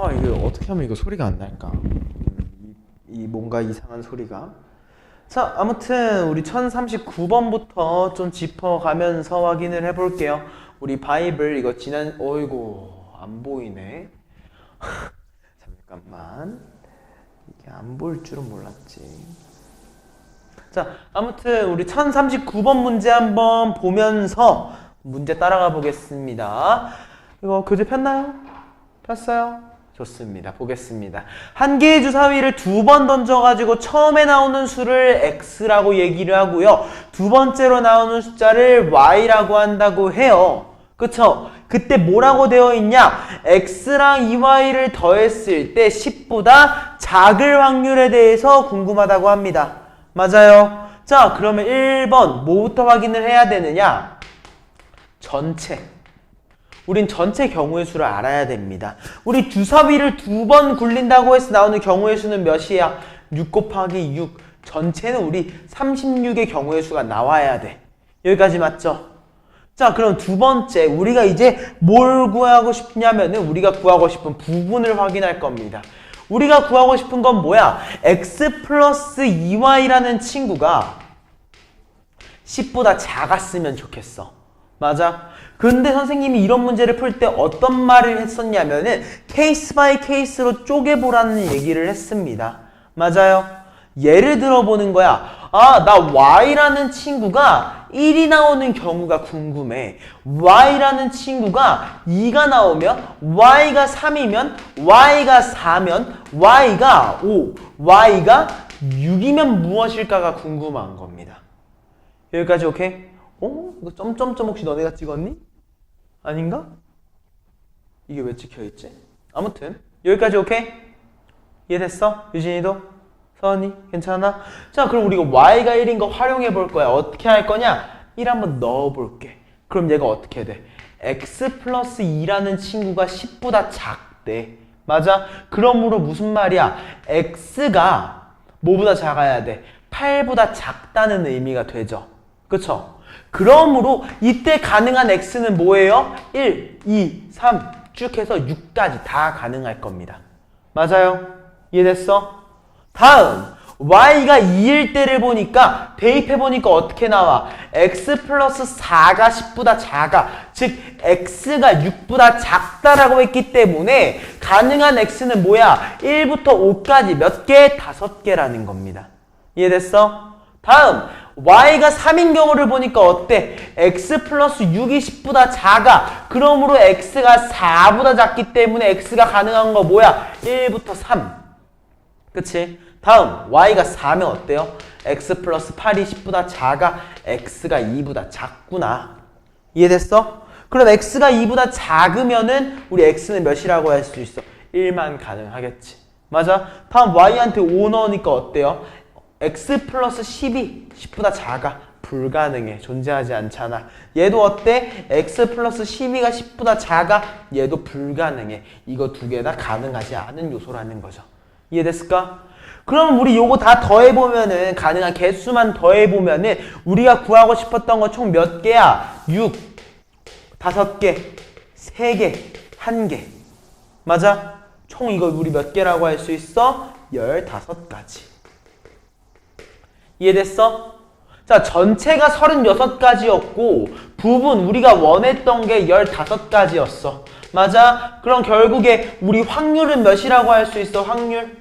이거 어떻게 하면 이거 소리가 안 날까? 이 뭔가 이상한 소리가. 자, 아무튼 우리 1039번부터 좀 짚어가면서 확인을 해볼게요. 우리 바이블 이거 어이구 안 보이네. 잠깐만. 이게 안 보일 줄은 몰랐지. 자, 아무튼 우리 1039번 문제 한번 보면서 문제 따라가 보겠습니다. 이거 교재 폈나요? 폈어요? 좋습니다. 보겠습니다. 한 개의 주사위를 두 번 던져가지고 처음에 나오는 수를 x라고 얘기를 하고요. 두 번째로 나오는 숫자를 y라고 한다고 해요. 그쵸? 그때 뭐라고 되어 있냐? x랑 2y를 더했을 때 10보다 작을 확률에 대해서 궁금하다고 합니다. 맞아요. 자, 그러면 1번 뭐부터 확인을 해야 되느냐? 전체. 우린 전체 경우의 수를 알아야 됩니다. 우리 주사위를 두 번 굴린다고 해서 나오는 경우의 수는 몇이야? 6 곱하기 6. 전체는 우리 36의 경우의 수가 나와야 돼. 여기까지 맞죠? 자, 그럼 두 번째 우리가 이제 뭘 구하고 싶냐면은 우리가 구하고 싶은 부분을 확인할 겁니다. 우리가 구하고 싶은 건 뭐야? x 플러스 2y라는 친구가 10보다 작았으면 좋겠어. 맞아? 근데 선생님이 이런 문제를 풀 때 어떤 말을 했었냐면은 케이스 바이 케이스로 쪼개보라는 얘기를 했습니다. 맞아요? 예를 들어보는 거야. 나 y라는 친구가 1이 나오는 경우가 궁금해. y라는 친구가 2가 나오면 y가 3이면 y가 4면 y가 5, y가 6이면 무엇일까가 궁금한 겁니다. 여기까지 오케이? 이거 점점점 혹시 너네가 찍었니? 아닌가? 이게 왜 찍혀있지? 아무튼 여기까지 오케이? 이해됐어? 유진이도? 서은이? 괜찮아? 자, 그럼 우리가 y가 1인 거 활용해 볼 거야. 어떻게 할 거냐? 1 한번 넣어 볼게. 그럼 얘가 어떻게 돼? x 플러스 2라는 친구가 10보다 작대. 맞아? 그러므로 무슨 말이야? x가 뭐보다 작아야 돼? 8보다 작다는 의미가 되죠. 그쵸? 그러므로 이때 가능한 x는 뭐예요? 1, 2, 3 쭉 해서 6까지 다 가능할 겁니다. 맞아요? 이해됐어? 다음 y가 2일 때를 보니까 대입해보니까 어떻게 나와? x 플러스 4가 10보다 작아. 즉 x가 6보다 작다라고 했기 때문에 가능한 x는 뭐야? 1부터 5까지 몇 개? 5개라는 겁니다. 이해됐어? 다음 y가 3인 경우를 보니까 어때? x 플러스 6이 10보다 작아. 그러므로 x가 4보다 작기 때문에 x가 가능한 거 뭐야? 1부터 3. 그치? 다음 y가 4면 어때요? x 플러스 8이 10보다 작아. x가 2보다 작구나. 이해됐어? 그럼 x가 2보다 작으면은 우리 x는 몇이라고 할 수 있어? 1만 가능하겠지. 맞아? 다음 y한테 5 넣으니까 어때요? x 플러스 10이 10보다 작아. 불가능해. 존재하지 않잖아. 얘도 어때? x 플러스 12가 10보다 작아. 얘도 불가능해. 이거 두 개 다 가능하지 않은 요소라는 거죠. 이해됐을까? 그럼 우리 요거 다 더해보면은 가능한 개수만 더해보면은 우리가 구하고 싶었던 거 총 몇 개야? 6, 5개, 3개, 1개. 맞아? 총 이거 우리 몇 개라고 할 수 있어? 15가지. 이해됐어? 자, 전체가 36가지였고 부분 우리가 원했던 게 15가지였어. 맞아? 그럼 결국에 우리 확률은 몇이라고 할 수 있어? 확률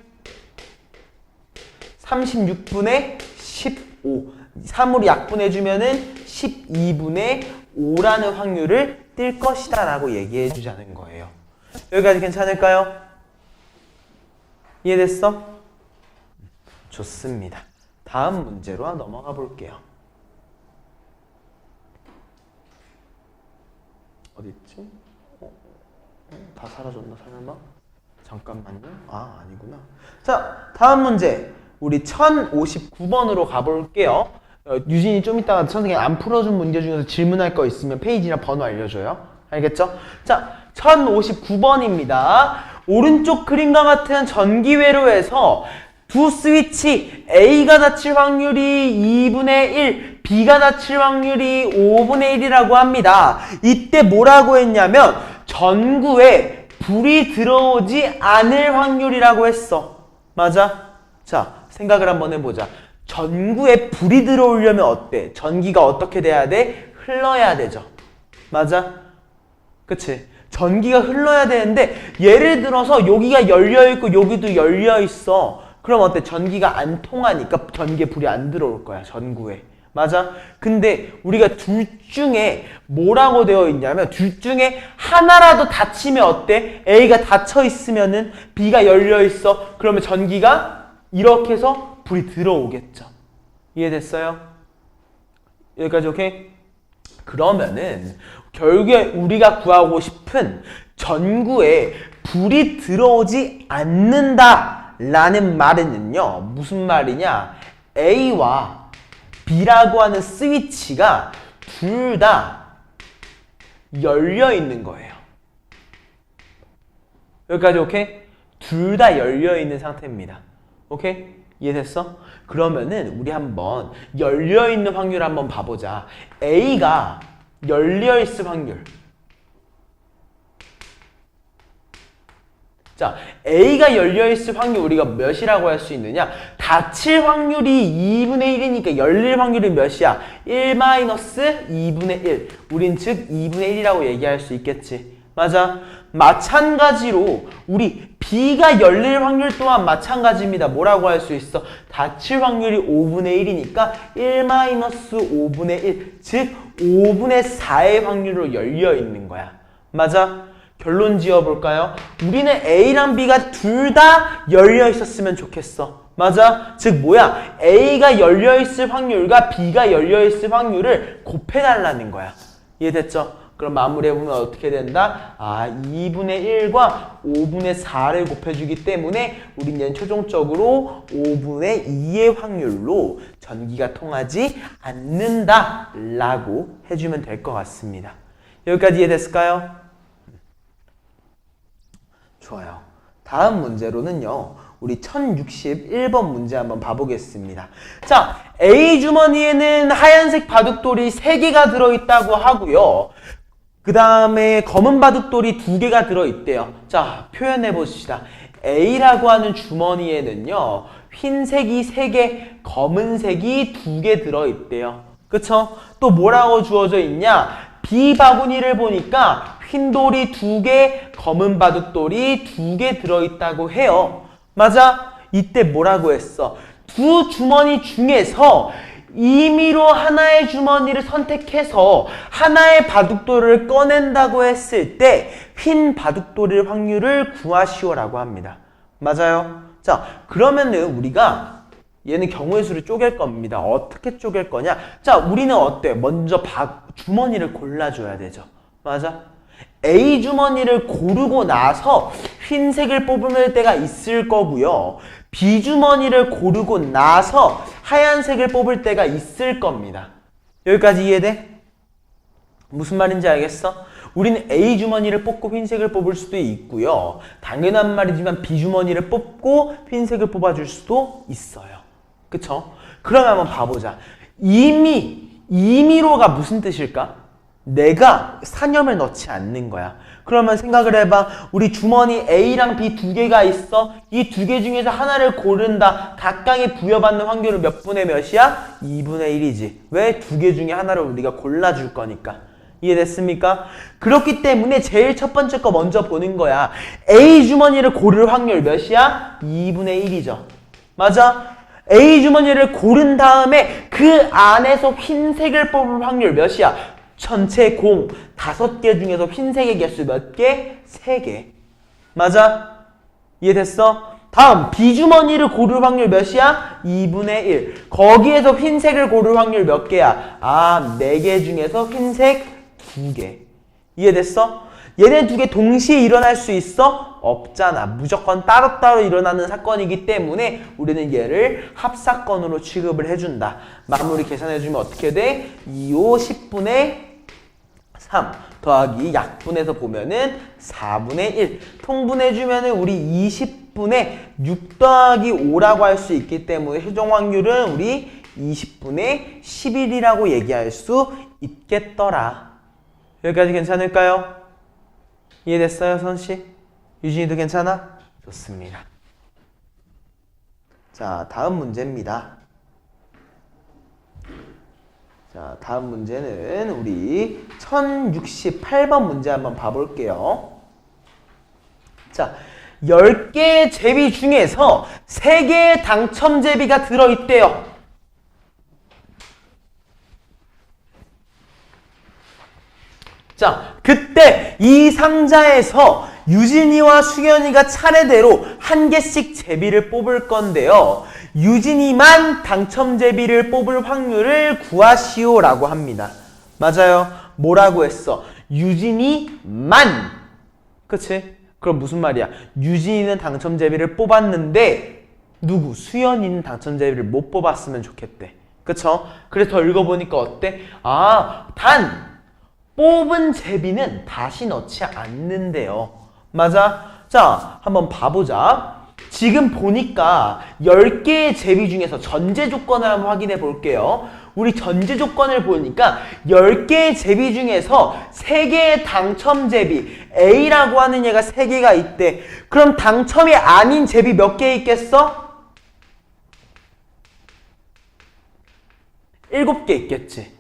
36분의 15. 3으로 약분해주면은 12분의 5라는 확률을 뜰 것이다 라고 얘기해주자는 거예요. 여기까지 괜찮을까요? 이해됐어? 좋습니다. 다음 문제로 넘어가 볼게요. 어디 있지? 다 사라졌나 설마? 잠깐만요. 아니구나. 자, 다음 문제. 우리 1059번으로 가볼게요. 유진이 좀 이따가 선생님이 안 풀어준 문제 중에서 질문할 거 있으면 페이지나 번호 알려줘요. 알겠죠? 자, 1059번입니다. 오른쪽 그림과 같은 전기회로에서 두 스위치 A가 닫힐 확률이 2분의 1, B가 닫힐 확률이 5분의 1이라고 합니다. 이때 뭐라고 했냐면 전구에 불이 들어오지 않을 확률이라고 했어. 맞아? 자, 생각을 한번 해보자. 전구에 불이 들어오려면 어때? 전기가 어떻게 돼야 돼? 흘러야 되죠. 맞아? 그치? 전기가 흘러야 되는데 예를 들어서 여기가 열려있고 여기도 열려있어. 그럼 어때? 전기가 안 통하니까 전기에 불이 안 들어올 거야. 전구에. 맞아? 근데 우리가 둘 중에 뭐라고 되어 있냐면 둘 중에 하나라도 닫히면 어때? A가 닫혀 있으면은 B가 열려 있어. 그러면 전기가 이렇게 해서 불이 들어오겠죠. 이해됐어요? 여기까지 오케이? 그러면은 결국에 우리가 구하고 싶은 전구에 불이 들어오지 않는다 라는 말은요. 무슨 말이냐? A와 B라고 하는 스위치가 둘 다 열려 있는 거예요. 여기까지 오케이? 둘 다 열려 있는 상태입니다. 오케이? 이해됐어? 그러면은 우리 한번 열려 있는 확률 한번 봐보자. A가 열려 있을 확률. 자, A가 열려있을 확률 우리가 몇이라고 할 수 있느냐? 닫힐 확률이 2분의 1이니까 열릴 확률이 몇이야? 1-2분의 1. 우린 즉 2분의 1이라고 얘기할 수 있겠지. 맞아? 마찬가지로 우리 B가 열릴 확률 또한 마찬가지입니다. 뭐라고 할 수 있어? 닫힐 확률이 5분의 1이니까 1-5분의 1. 즉 5분의 4의 확률로 열려 있는 거야. 맞아? 결론 지어볼까요? 우리는 A랑 B가 둘 다 열려 있었으면 좋겠어. 맞아? 즉 뭐야? A가 열려 있을 확률과 B가 열려 있을 확률을 곱해달라는 거야. 이해됐죠? 그럼 마무리해보면 어떻게 된다? 2분의 1과 5분의 4를 곱해주기 때문에 우리는 최종적으로 5분의 2의 확률로 전기가 통하지 않는다 라고 해주면 될 것 같습니다. 여기까지 이해됐을까요? 좋아요. 다음 문제로는요. 우리 1061번 문제 한번 봐보겠습니다. 자, A 주머니에는 하얀색 바둑돌이 3개가 들어있다고 하고요. 그 다음에 검은 바둑돌이 2개가 들어있대요. 자, 표현해 봅시다. A라고 하는 주머니에는요. 흰색이 3개, 검은색이 2개 들어있대요. 그쵸? 또 뭐라고 주어져 있냐? B 바구니를 보니까 흰돌이 2개, 검은 바둑돌이 2개 들어있다고 해요. 맞아? 이때 뭐라고 했어? 두 주머니 중에서 임의로 하나의 주머니를 선택해서 하나의 바둑돌을 꺼낸다고 했을 때 흰 바둑돌일 확률을 구하시오라고 합니다. 맞아요? 자, 그러면은 우리가 얘는 경우의 수를 쪼갤 겁니다. 어떻게 쪼갤 거냐? 자, 우리는 어때? 먼저 주머니를 골라줘야 되죠. 맞아? A 주머니를 고르고 나서 흰색을 뽑을 때가 있을 거고요. B 주머니를 고르고 나서 하얀색을 뽑을 때가 있을 겁니다. 여기까지 이해돼? 무슨 말인지 알겠어? 우리는 A 주머니를 뽑고 흰색을 뽑을 수도 있고요. 당연한 말이지만 B 주머니를 뽑고 흰색을 뽑아줄 수도 있어요. 그쵸? 그럼 한번 봐보자. 임의로가 무슨 뜻일까? 내가 사념을 넣지 않는 거야. 그러면 생각을 해봐. 우리 주머니 A랑 B 2개가 있어. 이 2개 중에서 하나를 고른다. 각각이 부여받는 확률은 몇 분의 몇이야? 2분의 1이지. 왜? 2개 중에 하나를 우리가 골라줄 거니까. 이해됐습니까? 그렇기 때문에 제일 첫 번째 거 먼저 보는 거야. A 주머니를 고를 확률 몇이야? 2분의 1이죠. 맞아? A 주머니를 고른 다음에 그 안에서 흰색을 뽑을 확률 몇이야? 전체 공 5개 중에서 흰색의 개수 몇 개? 3개. 맞아? 이해됐어? 다음 B주머니를 고를 확률 몇이야? 2분의 1. 거기에서 흰색을 고를 확률 몇 개야? 4개 중에서 흰색 2개. 이해됐어? 얘네 2개 동시에 일어날 수 있어? 없잖아. 무조건 따로따로 일어나는 사건이기 때문에 우리는 얘를 합사건으로 취급을 해준다. 마무리 계산해주면 어떻게 돼? 2, 5, 10분의 3 더하기 약분해서 보면은 4분의 1 통분해주면은 우리 20분의 6 더하기 5라고 할 수 있기 때문에 최종 확률은 우리 20분의 11이라고 얘기할 수 있겠더라. 여기까지 괜찮을까요? 이해됐어요, 선씨? 유진이도 괜찮아? 좋습니다. 자, 다음 문제입니다. 자, 다음 문제는 우리 1068번 문제 한번 봐볼게요. 자, 10개의 제비 중에서 3개의 당첨 제비가 들어있대요. 자, 그때 이 상자에서 유진이와 수연이가 차례대로 1개씩 제비를 뽑을 건데요. 유진이만 당첨 제비를 뽑을 확률을 구하시오라고 합니다. 맞아요. 뭐라고 했어? 유진이만. 그치? 그럼 무슨 말이야? 유진이는 당첨 제비를 뽑았는데 누구? 수연이는 당첨 제비를 못 뽑았으면 좋겠대. 그쵸? 그래서 더 읽어보니까 어때? 아, 단 뽑은 제비는 다시 넣지 않는데요. 맞아? 자, 한번 봐보자. 지금 보니까 10개의 제비 중에서 전제 조건을 한번 확인해 볼게요. 우리 전제 조건을 보니까 10개의 제비 중에서 3개의 당첨 제비 A라고 하는 얘가 3개가 있대. 그럼 당첨이 아닌 제비 몇 개 있겠어? 7개 있겠지.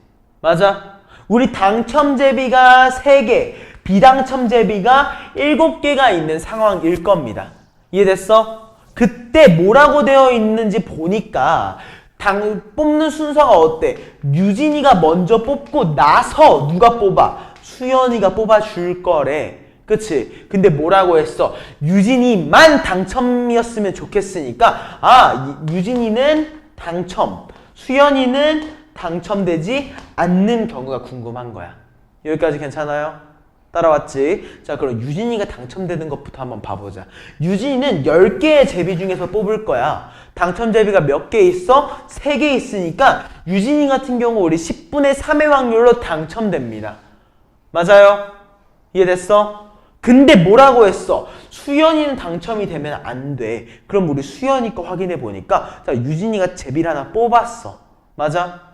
맞아? 우리 당첨 제비가 3개, 비당첨 제비가 7개가 있는 상황일 겁니다. 이해됐어? 그때 뭐라고 되어 있는지 보니까 뽑는 순서가 어때? 유진이가 먼저 뽑고 나서 누가 뽑아? 수연이가 뽑아줄 거래. 그치? 근데 뭐라고 했어? 유진이만 당첨이었으면 좋겠으니까 유진이는 당첨, 수연이는 당첨되지 않는 경우가 궁금한 거야. 여기까지 괜찮아요? 따라왔지? 자, 그럼 유진이가 당첨되는 것부터 한번 봐보자. 유진이는 10개의 제비 중에서 뽑을 거야. 당첨 제비가 몇 개 있어? 3개 있으니까 유진이 같은 경우 우리 10분의 3의 확률로 당첨됩니다. 맞아요? 이해됐어? 근데 뭐라고 했어? 수연이는 당첨이 되면 안 돼. 그럼 우리 수연이 거 확인해 보니까 자, 유진이가 제비를 하나 뽑았어. 맞아?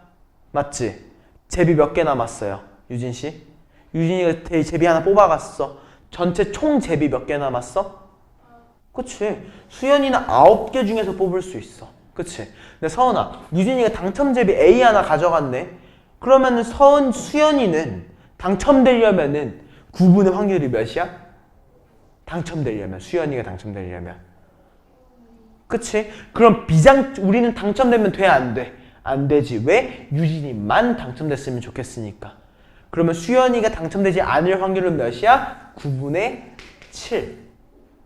맞지? 제비 몇 개 남았어요? 유진씨? 유진이가 제비 하나 뽑아갔어. 전체 총 제비 몇 개 남았어? 그치? 수연이는 9개 중에서 뽑을 수 있어. 그치? 근데 서은아, 유진이가 당첨 제비 A 하나 가져갔네? 그러면은 수연이는 당첨되려면은 9분의 확률이 몇이야? 당첨되려면, 수연이가 당첨되려면. 그치? 그럼 우리는 당첨되면 돼, 안 돼? 안 되지. 왜? 유진이만 당첨됐으면 좋겠으니까. 그러면 수연이가 당첨되지 않을 확률은 몇이야? 9분의 7.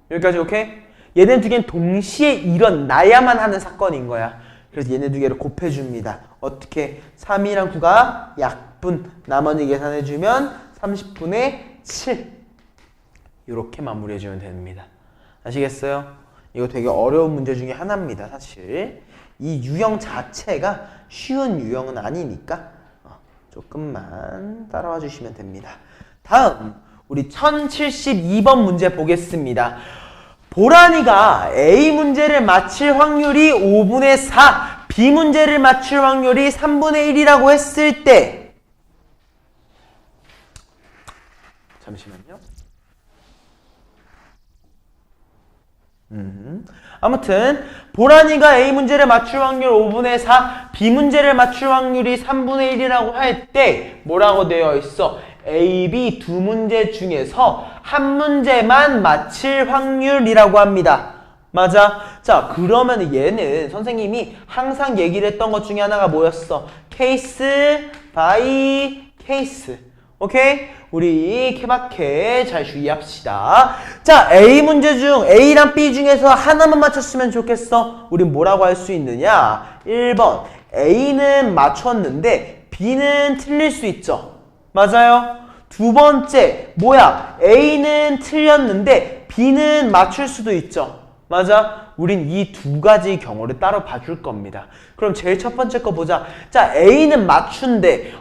여기까지 오케이? 얘네 두 개는 동시에 일어나야만 하는 사건인 거야. 그래서 얘네 두 개를 곱해줍니다. 어떻게? 3이랑 9가 약분. 나머지 계산해주면 30분의 7. 이렇게 마무리해주면 됩니다. 아시겠어요? 이거 되게 어려운 문제 중에 하나입니다. 사실 이 유형 자체가 쉬운 유형은 아니니까 조금만 따라와 주시면 됩니다. 다음 우리 1072번 문제 보겠습니다. 보란이가 A 문제를 맞힐 확률이 5분의 4, B 문제를 맞출 확률이 3분의 1이라고 했을 때 잠시만요. 아무튼 보란이가 A 문제를 맞출 확률 5분의 4, B 문제를 맞출 확률이 3분의 1이라고 할 때 뭐라고 되어 있어? A, B 두 문제 중에서 한 문제만 맞힐 확률이라고 합니다. 맞아? 자, 그러면 얘는 선생님이 항상 얘기를 했던 것 중에 하나가 뭐였어? 케이스 바이 케이스. 오케이? 우리 케바케 잘 주의합시다. 자, A 문제 중 A랑 B 중에서 하나만 맞췄으면 좋겠어. 우린 뭐라고 할 수 있느냐? 1번 A는 맞췄는데 B는 틀릴 수 있죠. 맞아요? 두 번째 뭐야? A는 틀렸는데 B는 맞출 수도 있죠. 맞아? 우린 이 두 가지 경우를 따로 봐줄 겁니다. 그럼 제일 첫 번째 거 보자. 자, A는 맞춘데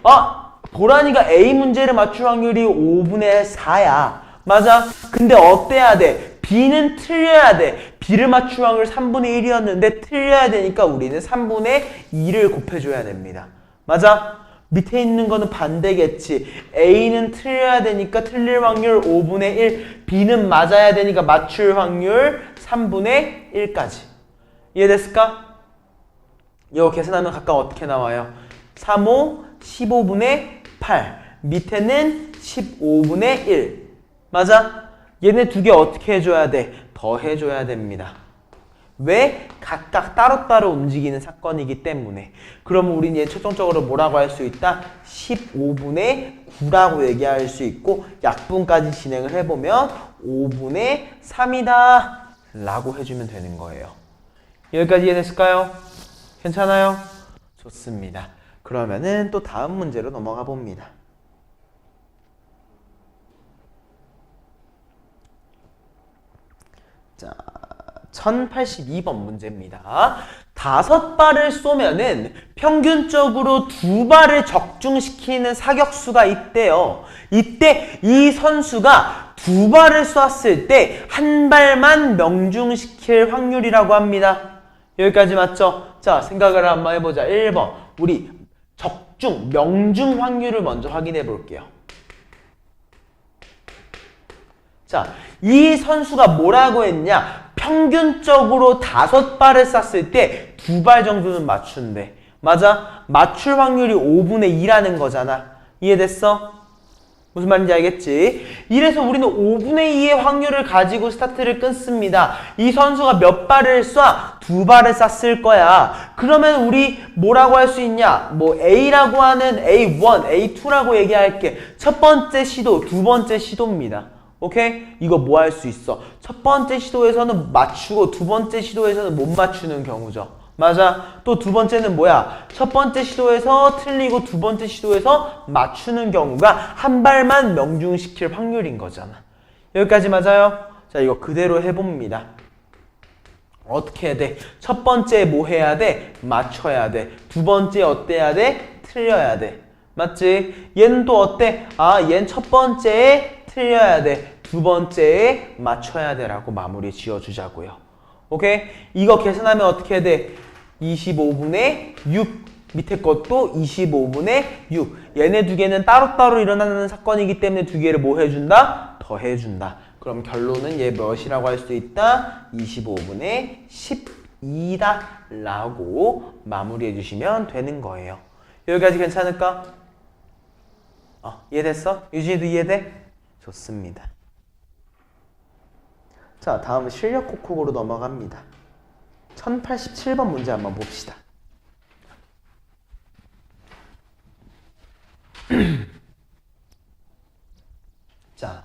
보란이가 A 문제를 맞출 확률이 5분의 4야. 맞아? 근데 어때야 돼? B는 틀려야 돼. B를 맞출 확률 3분의 1이었는데 틀려야 되니까 우리는 3분의 2를 곱해줘야 됩니다. 맞아? 밑에 있는 거는 반대겠지. A는 틀려야 되니까 틀릴 확률 5분의 1, B는 맞아야 되니까 맞출 확률 3분의 1까지. 이해됐을까? 이거 계산하면 각각 어떻게 나와요? 3, 5, 15분의 8. 밑에는 15분의 1. 맞아? 얘네 두 개 어떻게 해줘야 돼? 더 해줘야 됩니다. 왜? 각각 따로따로 움직이는 사건이기 때문에. 그럼 우린 얘 최종적으로 뭐라고 할 수 있다? 15분의 9라고 얘기할 수 있고 약분까지 진행을 해보면 5분의 3이다 라고 해주면 되는 거예요. 여기까지 이해됐을까요? 괜찮아요? 좋습니다. 그러면은 또 다음 문제로 넘어가 봅니다. 자, 1082번 문제입니다. 5발을 쏘면은 평균적으로 2발을 적중시키는 사격수가 있대요. 이때 이 선수가 2발을 쐈을 때 한 발만 명중시킬 확률이라고 합니다. 여기까지 맞죠? 자, 생각을 한번 해보자. 1번 우리 적중, 명중 확률을 먼저 확인해 볼게요. 자, 이 선수가 뭐라고 했냐? 평균적으로 5발을 쐈을 때 2발 정도는 맞춘대. 맞아? 맞출 확률이 5분의 2라는 거잖아. 이해됐어? 무슨 말인지 알겠지? 이래서 우리는 5분의 2의 확률을 가지고 스타트를 끊습니다. 이 선수가 몇 발을 쏴? 2발을 쐈을 거야. 그러면 우리 뭐라고 할 수 있냐? 뭐 A라고 하는 A1, A2라고 얘기할게. 첫 번째 시도, 두 번째 시도입니다. 오케이? 이거 뭐 할 수 있어? 첫 번째 시도에서는 맞추고 두 번째 시도에서는 못 맞추는 경우죠. 맞아. 또 두 번째는 뭐야? 첫 번째 시도에서 틀리고 두 번째 시도에서 맞추는 경우가 한 발만 명중시킬 확률인 거잖아. 여기까지 맞아요? 자, 이거 그대로 해봅니다. 어떻게 해야 돼? 첫 번째 뭐 해야 돼? 맞춰야 돼. 두 번째 어때야 돼? 틀려야 돼. 맞지? 얘는 또 어때? 아, 얘는 첫 번째에 틀려야 돼. 두 번째에 맞춰야 돼 라고 마무리 지어주자고요. 오케이? 이거 계산하면 어떻게 돼? 25분의 6. 밑에 것도 25분의 6. 얘네 두 개는 따로따로 일어나는 사건이기 때문에 두 개를 뭐 해준다? 더 해준다. 그럼 결론은 얘 몇이라고 할 수 있다? 25분의 12다 라고 마무리해 주시면 되는 거예요. 여기까지 괜찮을까? 이해됐어? 유진이도 이해돼? 좋습니다. 자, 다음은 실력 콕콕으로 넘어갑니다. 1087번 문제 한번 봅시다. 자,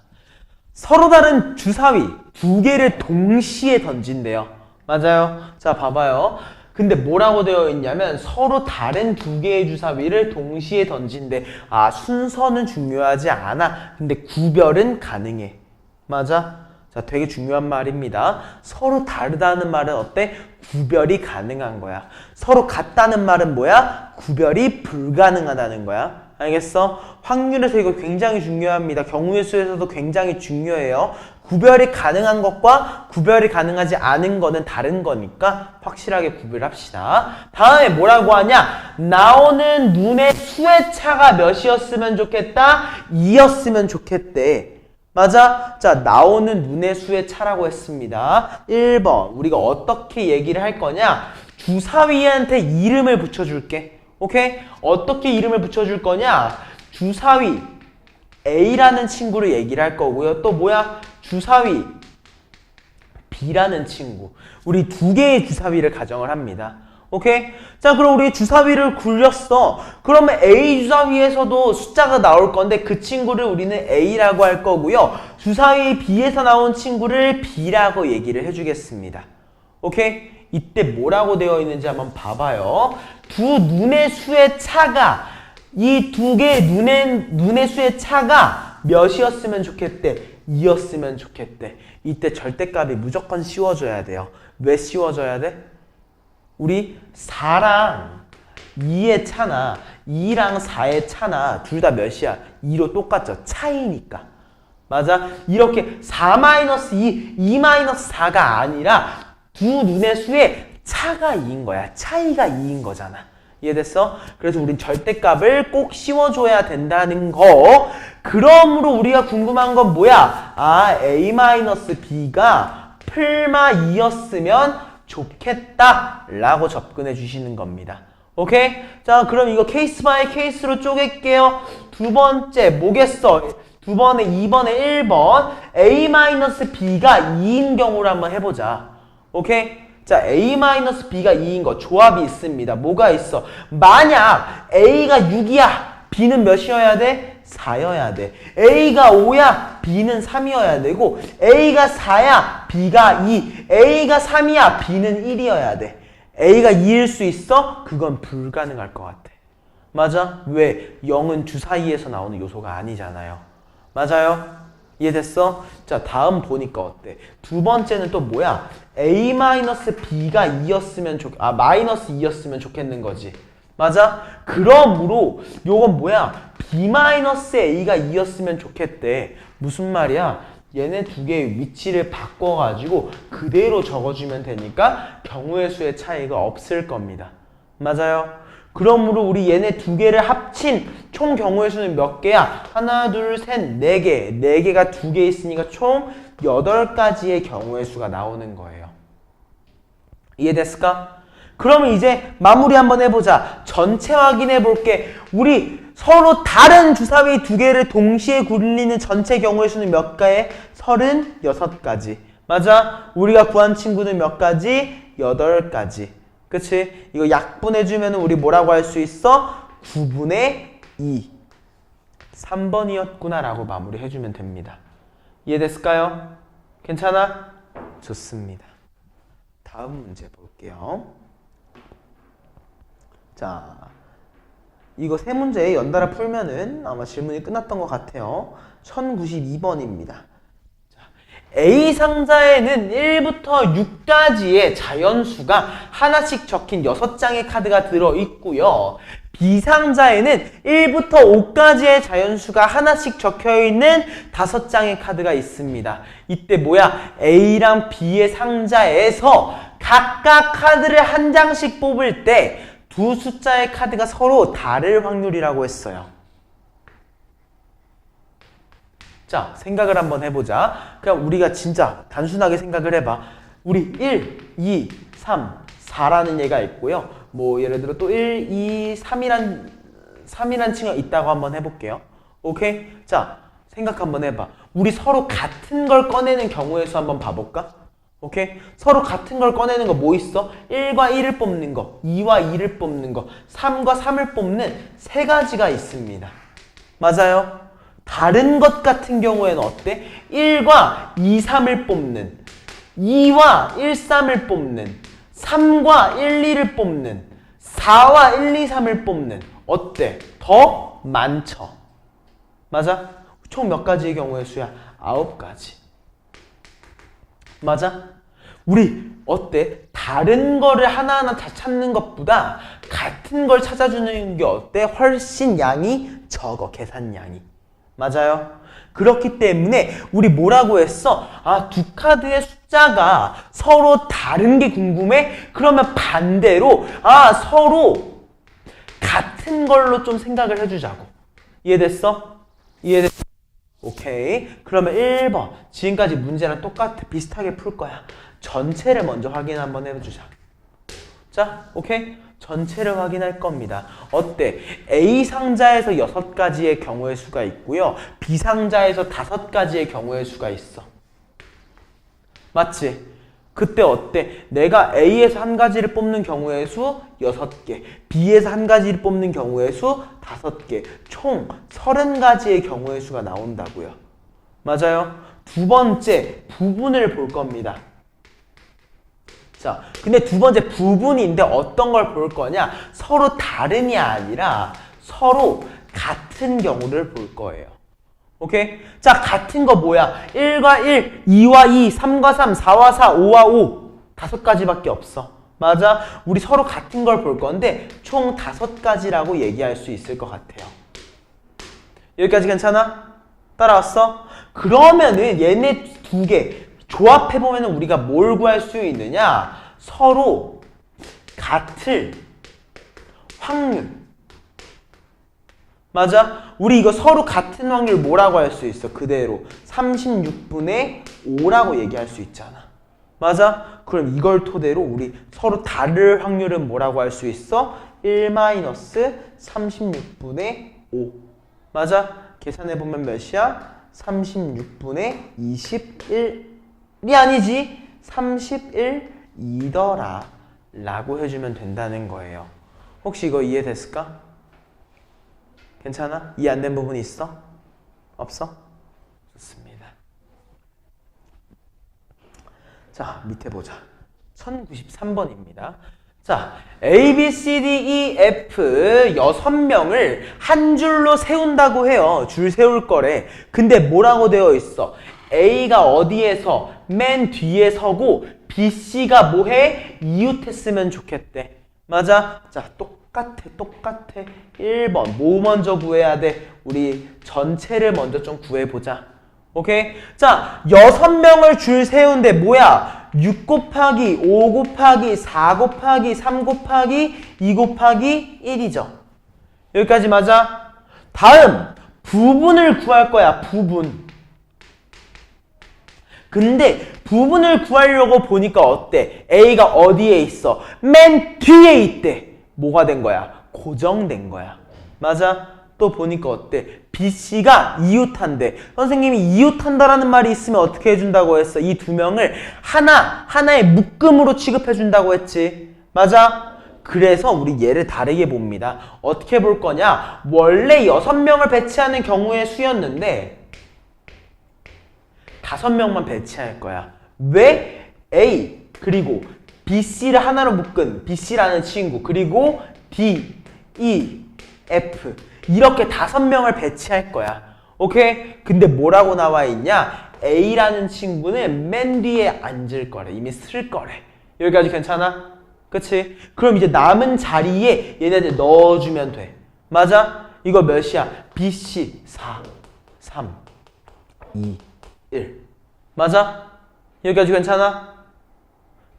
서로 다른 주사위 두 개를 동시에 던진대요. 맞아요? 자, 봐봐요. 근데 뭐라고 되어 있냐면 서로 다른 두 개의 주사위를 동시에 던진대. 아, 순서는 중요하지 않아. 근데 구별은 가능해. 맞아? 자, 되게 중요한 말입니다. 서로 다르다는 말은 어때? 구별이 가능한 거야. 서로 같다는 말은 뭐야? 구별이 불가능하다는 거야. 알겠어? 확률에서 이거 굉장히 중요합니다. 경우의 수에서도 굉장히 중요해요. 구별이 가능한 것과 구별이 가능하지 않은 거는 다른 거니까 확실하게 구별합시다. 다음에 뭐라고 하냐? 나오는 눈의 수의 차가 몇이었으면 좋겠다? 2였으면 좋겠대. 맞아? 자, 나오는 눈의 수의 차라고 했습니다. 1번 우리가 어떻게 얘기를 할 거냐? 주사위한테 이름을 붙여줄게. 오케이? 어떻게 이름을 붙여줄 거냐? 주사위 A라는 친구를 얘기를 할 거고요. 또 뭐야? 주사위 B라는 친구. 우리 두 개의 주사위를 가정을 합니다. 오케이? 자, 그럼 우리 주사위를 굴렸어. 그러면 A 주사위에서도 숫자가 나올 건데 그 친구를 우리는 A라고 할 거고요. 주사위 B에서 나온 친구를 B라고 얘기를 해주겠습니다. 오케이? 이때 뭐라고 되어 있는지 한번 봐봐요. 두 눈의 수의 차가, 이 두 개의 눈의 수의 차가 몇이었으면 좋겠대? 2였으면 좋겠대. 이때 절대값이 무조건 씌워줘야 돼요. 왜 씌워줘야 돼? 우리 4랑 2의 차나 2랑 4의 차나 둘 다 몇이야? 2로 똑같죠? 차이니까. 맞아? 이렇게 4-2, 2-4가 아니라 두 눈의 수의 차가 2인 거야. 차이가 2인 거잖아. 이해됐어? 그래서 우린 절대값을 꼭 씌워줘야 된다는 거. 그러므로 우리가 궁금한 건 뭐야? 아, a-b가 풀마 2였으면 좋겠다 라고 접근해 주시는 겁니다. 오케이? 자, 그럼 이거 케이스 바이 케이스로 쪼갤게요. 두 번째 뭐겠어? 두 번에 2번에 1번 a-b가 2인 경우를 한번 해보자. 오케이? 자, a-b가 2인 거 조합이 있습니다. 뭐가 있어? 만약 a가 6이야. b는 몇이어야 돼? 4여야 돼. a가 5야. b는 3이어야 되고 a가 4야. b가 2. a가 3이야. b는 1이어야 돼. a가 2일 수 있어? 그건 불가능할 것 같아. 맞아? 왜? 0은 주사위에서 나오는 요소가 아니잖아요. 맞아요? 이해됐어? 자, 다음 보니까 어때? 두 번째는 또 뭐야? a-b가 2였으면 마이너스 2였으면 좋겠는 거지. 맞아? 그러므로 요건 뭐야? b-a가 2였으면 좋겠대. 무슨 말이야? 얘네 두 개의 위치를 바꿔가지고 그대로 적어주면 되니까 경우의 수의 차이가 없을 겁니다. 맞아요? 그러므로 우리 얘네 두 개를 합친 총 경우의 수는 몇 개야? 하나, 둘, 셋, 네 개. 네 개가 두 개 있으니까 총 8가지의 경우의 수가 나오는 거예요. 이해됐을까? 그러면 이제 마무리 한번 해보자. 전체 확인해 볼게. 우리 서로 다른 주사위 두 개를 동시에 굴리는 전체 경우의 수는 몇 가에? 36가지. 맞아? 우리가 구한 친구는 몇 가지? 8가지. 그치? 이거 약분해주면 우리 뭐라고 할 수 있어? 9분의 2. 3번이었구나 라고 마무리해주면 됩니다. 이해됐을까요? 괜찮아? 좋습니다. 다음 문제 볼게요. 자, 이거 세 문제 연달아 풀면은 아마 질문이 끝났던 것 같아요. 1092번입니다. A 상자에는 1부터 6까지의 자연수가 하나씩 적힌 6장의 카드가 들어있고요. B 상자에는 1부터 5까지의 자연수가 하나씩 적혀있는 5장의 카드가 있습니다. 이때 뭐야? A랑 B의 상자에서 각각 카드를 한 장씩 뽑을 때 두 숫자의 카드가 서로 다를 확률이라고 했어요. 자, 생각을 한번 해보자. 그냥 우리가 진짜 단순하게 생각을 해봐. 우리 1, 2, 3, 4라는 얘가 있고요. 뭐 예를 들어 또 1, 2, 3이란 친구가 있다고 한번 해볼게요. 오케이? 자, 생각 한번 해봐. 우리 서로 같은 걸 꺼내는 경우의 수 한번 봐볼까? 오케이? 서로 같은 걸 꺼내는 거 뭐 있어? 1과 1을 뽑는 거, 2와 2를 뽑는 거, 3과 3을 뽑는 세 가지가 있습니다. 맞아요? 다른 것 같은 경우에는 어때? 1과 2, 3을 뽑는, 2와 1, 3을 뽑는, 3과 1, 2를 뽑는, 4와 1, 2, 3을 뽑는. 어때? 더 많죠? 맞아? 총 몇 가지의 경우의 수야? 9가지. 맞아? 우리 어때? 다른 거를 하나하나 다 찾는 것보다 같은 걸 찾아주는 게 어때? 훨씬 양이 적어, 계산량이. 맞아요? 그렇기 때문에 우리 뭐라고 했어? 아, 두 카드의 숫자가 서로 다른 게 궁금해? 그러면 반대로 서로 같은 걸로 좀 생각을 해주자고. 이해됐어? 이해됐어? 오케이. 그러면 1번. 지금까지 문제랑 똑같아. 비슷하게 풀 거야. 전체를 먼저 확인 한번 해주자. 자, 오케이? 전체를 확인할 겁니다. 어때? A 상자에서 6가지의 경우의 수가 있고요. B 상자에서 5가지의 경우의 수가 있어. 맞지? 그때 어때? 내가 A에서 한 가지를 뽑는 경우의 수 6개, B에서 한 가지를 뽑는 경우의 수 5개, 총 30가지의 경우의 수가 나온다고요. 맞아요? 두 번째, 부분을 볼 겁니다. 자, 근데 두 번째 부분인데 어떤 걸 볼 거냐? 서로 다름이 아니라 서로 같은 경우를 볼 거예요. 오케이? 자, 같은 거 뭐야? 1과 1, 2와 2, 3과 3, 4와 4, 5와 5. 5가지밖에 없어. 맞아? 우리 서로 같은 걸 볼 건데 총 5가지라고 얘기할 수 있을 것 같아요. 여기까지 괜찮아? 따라왔어? 그러면은 얘네 두 개 조합해보면 우리가 뭘 구할 수 있느냐? 서로 같을 확률. 맞아? 우리 이거 서로 같은 확률 뭐라고 할 수 있어? 그대로 36분의 5라고 얘기할 수 있잖아. 맞아? 그럼 이걸 토대로 우리 서로 다를 확률은 뭐라고 할 수 있어? 1-36분의 5. 맞아? 계산해보면 몇이야? 36분의 21이 아니지? 31이더라 라고 해주면 된다는 거예요. 혹시 이거 이해됐을까? 괜찮아? 이해 안 된 부분이 있어? 없어? 좋습니다. 자, 밑에 보자. 1093번입니다. 자, A, B, C, D, E, F 6명을 한 줄로 세운다고 해요. 줄 세울 거래. 근데 뭐라고 되어 있어? A가 어디에서 맨 뒤에 서고 B, C가 뭐해? 이웃했으면 좋겠대. 맞아? 자, 똑같아. 1번. 뭐 먼저 구해야 돼? 우리 전체를 먼저 좀 구해보자. 오케이? 자, 6명을 줄 세운데 뭐야? 6 곱하기 5 곱하기 4 곱하기 3 곱하기 2 곱하기 1이죠. 여기까지 맞아? 다음 부분을 구할 거야. 부분. 근데 부분을 구하려고 보니까 어때? A가 어디에 있어? 맨 뒤에 있대. 뭐가 된 거야? 고정된 거야. 맞아? 또 보니까 어때? BC가 이웃한대. 선생님이 이웃한다라는 말이 있으면 어떻게 해준다고 했어? 이 두 명을 하나의 묶음으로 취급해준다고 했지. 맞아? 그래서 우리 얘를 다르게 봅니다. 어떻게 볼 거냐? 원래 6명을 배치하는 경우의 수였는데 5명만 배치할 거야. 왜? A 그리고 BC를 하나로 묶은 BC라는 친구 그리고 D, E, F 이렇게 5명을 배치할 거야. 오케이? 근데 뭐라고 나와 있냐? A라는 친구는 맨 뒤에 앉을 거래. 이미 쓸 거래. 여기까지 괜찮아? 그치? 그럼 이제 남은 자리에 얘네들 넣어주면 돼. 맞아? 이거 몇이야? BC 4, 3, 2, 1. 맞아? 여기까지 괜찮아?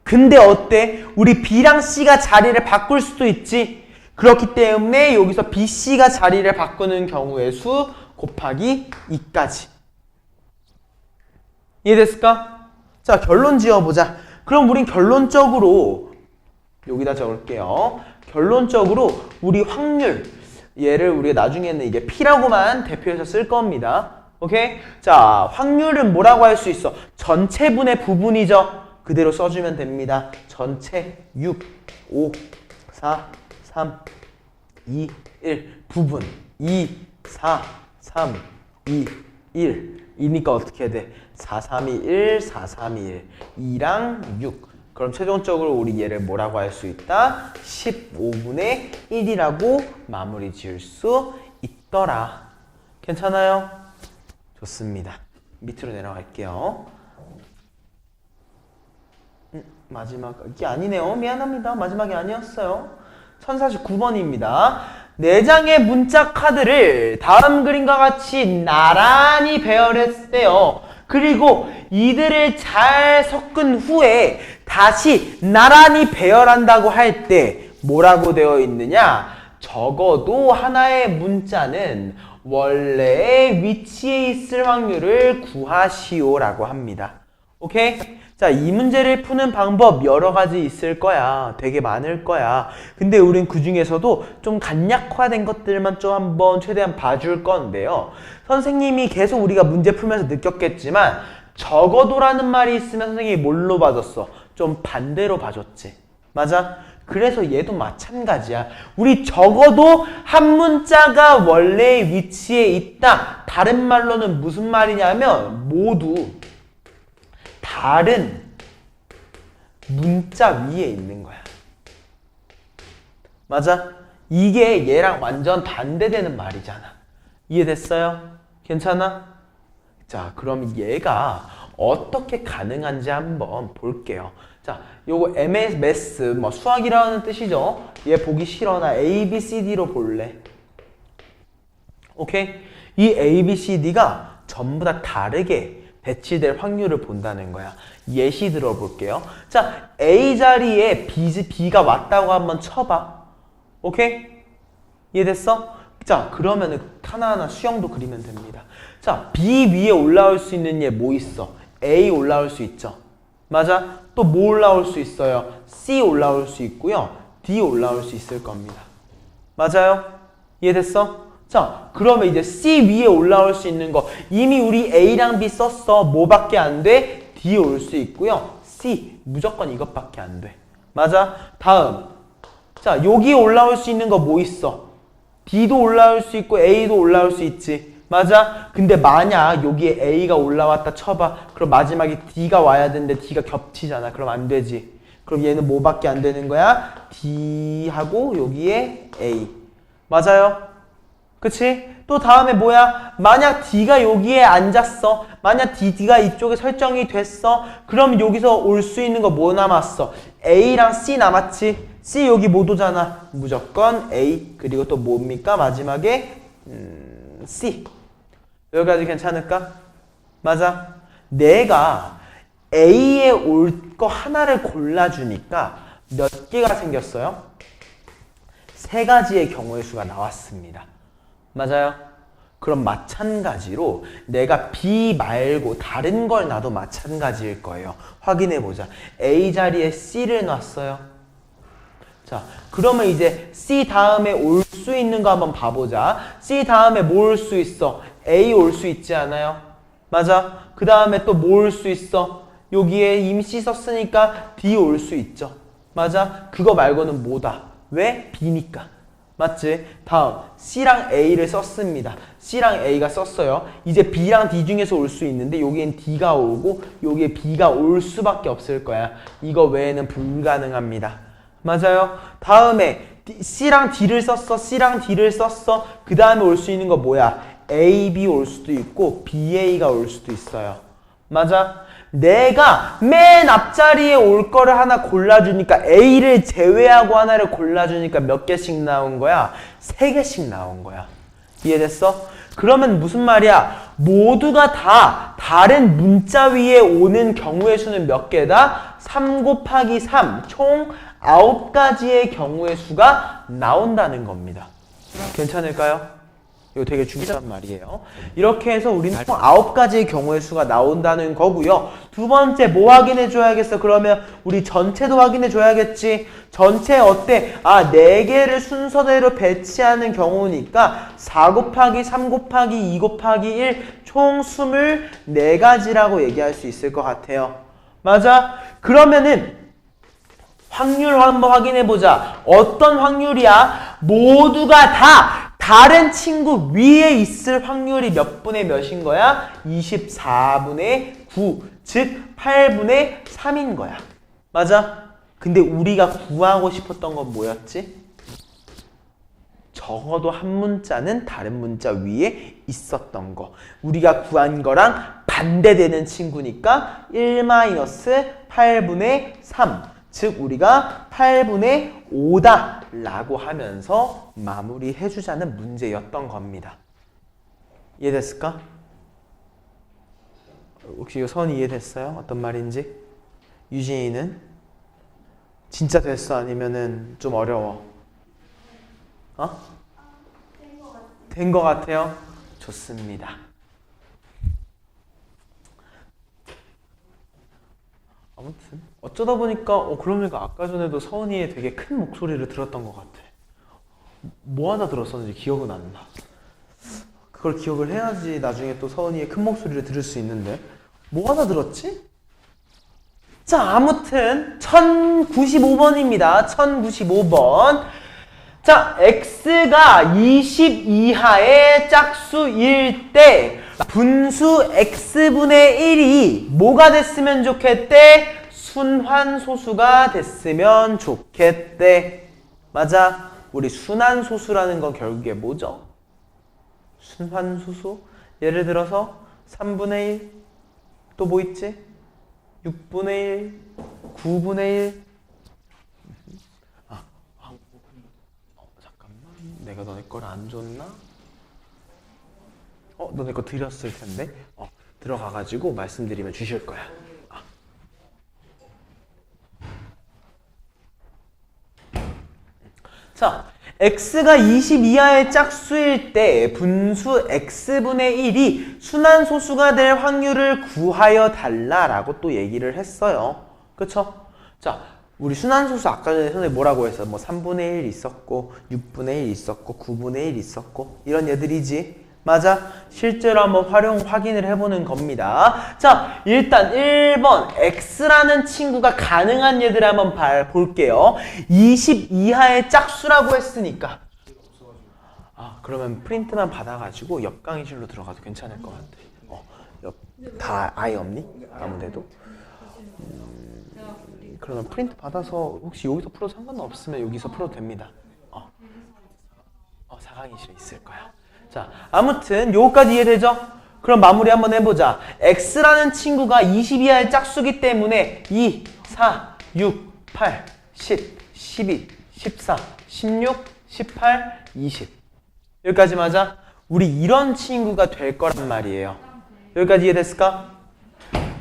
근데 어때? 우리 B랑 C가 자리를 바꿀 수도 있지. 그렇기 때문에 여기서 BC가 자리를 바꾸는 경우의 수 곱하기 2까지. 이해됐을까? 자, 결론 지어보자. 그럼 우린 결론적으로 여기다 적을게요. 결론적으로 우리 확률 얘를 우리가 나중에는 이게 P라고만 대표해서 쓸 겁니다. 오케이? 자, 확률은 뭐라고 할 수 있어? 전체분의 부분이죠. 그대로 써주면 됩니다. 전체 6, 5, 4, 3, 2, 1 부분 2, 4, 3, 2, 1 이니까 어떻게 돼? 4, 3, 2, 1, 4, 3, 2, 1 2랑 6 그럼 최종적으로 우리 얘를 뭐라고 할 수 있다? 15분의 1이라고 마무리 지을 수 있더라. 괜찮아요? 좋습니다. 밑으로 내려갈게요. 마지막이 아니네요. 미안합니다. 마지막이 아니었어요. 1049번입니다. 4장의 문자 카드를 다음 그림과 같이 나란히 배열했대요. 그리고 이들을 잘 섞은 후에 다시 나란히 배열한다고 할 때 뭐라고 되어 있느냐? 적어도 하나의 문자는 원래의 위치에 있을 확률을 구하시오라고 합니다. 오케이? 자, 이 문제를 푸는 방법 여러 가지 있을 거야. 되게 많을 거야. 근데 우린 그 중에서도 좀 간략화된 것들만 좀 한번 최대한 봐줄 건데요. 선생님이 계속 우리가 문제 풀면서 느꼈겠지만 적어도라는 말이 있으면 선생님이 뭘로 봐줬어? 좀 반대로 봐줬지. 맞아? 그래서 얘도 마찬가지야. 우리 적어도 한 문자가 원래의 위치에 있다. 다른 말로는 무슨 말이냐면 모두 다른 문자 위에 있는 거야. 맞아? 이게 얘랑 완전 반대되는 말이잖아. 이해됐어요? 괜찮아? 자, 그럼 얘가 어떻게 가능한지 한번 볼게요. 자, 요거 MS, 뭐 수학이라는 뜻이죠. 얘 보기 싫어. 나 A, B, C, D로 볼래. 오케이? 이 A, B, C, D가 전부 다 다르게 배치될 확률을 본다는 거야. 예시 들어볼게요. 자, A 자리에 B가 왔다고 한번 쳐봐. 오케이? 이해됐어? 자, 그러면은 하나하나 수형도 그리면 됩니다. 자, B 위에 올라올 수 있는 얘 뭐 있어? A 올라올 수 있죠. 맞아? 또 뭐 올라올 수 있어요? C 올라올 수 있고요. D 올라올 수 있을 겁니다. 맞아요? 이해됐어? 자, 그러면 이제 C 위에 올라올 수 있는 거 이미 우리 A랑 B 썼어. 뭐밖에 안 돼? D 올 수 있고요. C 무조건 이것밖에 안 돼. 맞아? 다음. 자, 여기 올라올 수 있는 거 뭐 있어? D도 올라올 수 있고 A도 올라올 수 있지. 맞아? 근데 만약 여기에 A가 올라왔다 쳐봐. 그럼 마지막에 D가 와야 되는데 D가 겹치잖아. 그럼 안 되지. 그럼 얘는 뭐밖에 안 되는 거야? D하고 여기에 A. 맞아요? 그치? 또 다음에 뭐야? 만약 D가 여기에 앉았어. 만약 D가 이쪽에 설정이 됐어. 그럼 여기서 올 수 있는 거 뭐 남았어? A랑 C 남았지? C 여기 못 오잖아. 무조건 A. 그리고 또 뭡니까? 마지막에 C. 여기까지 괜찮을까? 맞아. 내가 A에 올 거 하나를 골라주니까 몇 개가 생겼어요? 3가지의 경우의 수가 나왔습니다. 맞아요? 그럼 마찬가지로 내가 B 말고 다른 걸 놔도 마찬가지일 거예요. 확인해보자. A 자리에 C를 놨어요. 자, 그러면 이제 C 다음에 올 수 있는 거 한번 봐보자. C 다음에 뭐 올 수 있어? A 올 수 있지 않아요? 맞아? 그 다음에 또 뭐 올 수 있어? 여기에 이미 C 썼으니까 D 올 수 있죠. 맞아? 그거 말고는 뭐다? 왜? B니까. 맞지? 다음 C랑 A를 썼습니다. C랑 A가 썼어요. 이제 B랑 D 중에서 올 수 있는데 여기엔 D가 오고 여기에 B가 올 수밖에 없을 거야. 이거 외에는 불가능합니다. 맞아요? 다음에 C랑 D를 썼어. C랑 D를 썼어. 그 다음에 올 수 있는 거 뭐야? A, B 올 수도 있고 BA가 올 수도 있어요. 맞아? 내가 맨 앞자리에 올 거를 하나 골라주니까 A를 제외하고 하나를 골라주니까 몇 개씩 나온 거야? 3개씩 나온 거야. 이해됐어? 그러면 무슨 말이야? 모두가 다 다른 문자 위에 오는 경우의 수는 몇 개다? 3 곱하기 3, 총 9가지의 경우의 수가 나온다는 겁니다. 괜찮을까요? 이거 되게 중요한 말이에요. 이렇게 해서 우리는 총 9가지의 경우의 수가 나온다는 거고요. 두 번째 뭐 확인해 줘야겠어? 그러면 우리 전체도 확인해 줘야겠지. 전체 어때? 아, 4개를 순서대로 배치하는 경우니까 4 곱하기 3 곱하기 2 곱하기 1 총 24가지라고 얘기할 수 있을 것 같아요. 맞아? 그러면은 확률 한번 확인해 보자. 어떤 확률이야? 모두가 다 다른 친구 위에 있을 확률이 몇 분의 몇인 거야? 24분의 9, 즉 8분의 3인 거야. 맞아? 근데 우리가 구하고 싶었던 건 뭐였지? 적어도 한 문자는 다른 문자 위에 있었던 거. 우리가 구한 거랑 반대되는 친구니까 1-8분의 3. 즉 우리가 8분의 5다 라고 하면서 마무리해주자는 문제였던 겁니다. 이해됐을까? 혹시 이 선이 이해됐어요? 어떤 말인지? 유진이는? 진짜 됐어? 아니면은 좀 어려워? 어? 된 것 같아요? 좋습니다. 아무튼 어쩌다 보니까 그러니까 아까 전에도 서은이의 되게 큰 목소리를 들었던 것 같아. 뭐 하나 들었었는지 기억은 안 나. 그걸 기억을 해야지 나중에 또 서은이의 큰 목소리를 들을 수 있는데 뭐 하나 들었지? 자, 아무튼 1095번입니다. 1095번. 자, x가 20 이하의 짝수일 때 분수 x분의 1이 뭐가 됐으면 좋겠대? 순환소수가 됐으면 좋겠대. 맞아? 우리 순환소수라는 건 결국에 뭐죠? 순환소수? 예를 들어서 3분의 1, 또 뭐 있지? 6분의 1, 9분의 1. 잠깐만, 내가 너네 걸 안 줬나? 너네 거 드렸을 텐데. 들어가가지고 말씀드리면 주실 거야. 자, x가 20 이하의 짝수일 때 분수 x분의 1이 순환소수가 될 확률을 구하여 달라라고 또 얘기를 했어요. 그쵸? 자, 우리 순환소수 아까 전에 선생님이 뭐라고 했어? 뭐 3분의 1 있었고 6분의 1 있었고 9분의 1 있었고 이런 얘들이지. 맞아? 실제로 한번 확인을 해보는 겁니다. 자, 일단 1번 x라는 친구가 가능한 얘들을 한번 볼게요. 20 이하의 짝수라고 했으니까 그러면 프린트만 받아가지고 옆 강의실로 들어가도 괜찮을 것 같아. 다 아예 없니? 아무데도? 그러면 프린트 받아서 혹시 여기서 풀어도 상관없으면 여기서 풀어도 됩니다. 4강의실에 있을 거야. 자, 아무튼 요거까지 이해되죠? 그럼 마무리 한번 해보자. x라는 친구가 20 이하의 짝수기 때문에 2, 4, 6, 8, 10, 12, 14, 16, 18, 20 여기까지 맞아? 우리 이런 친구가 될 거란 말이에요. 여기까지 이해됐을까?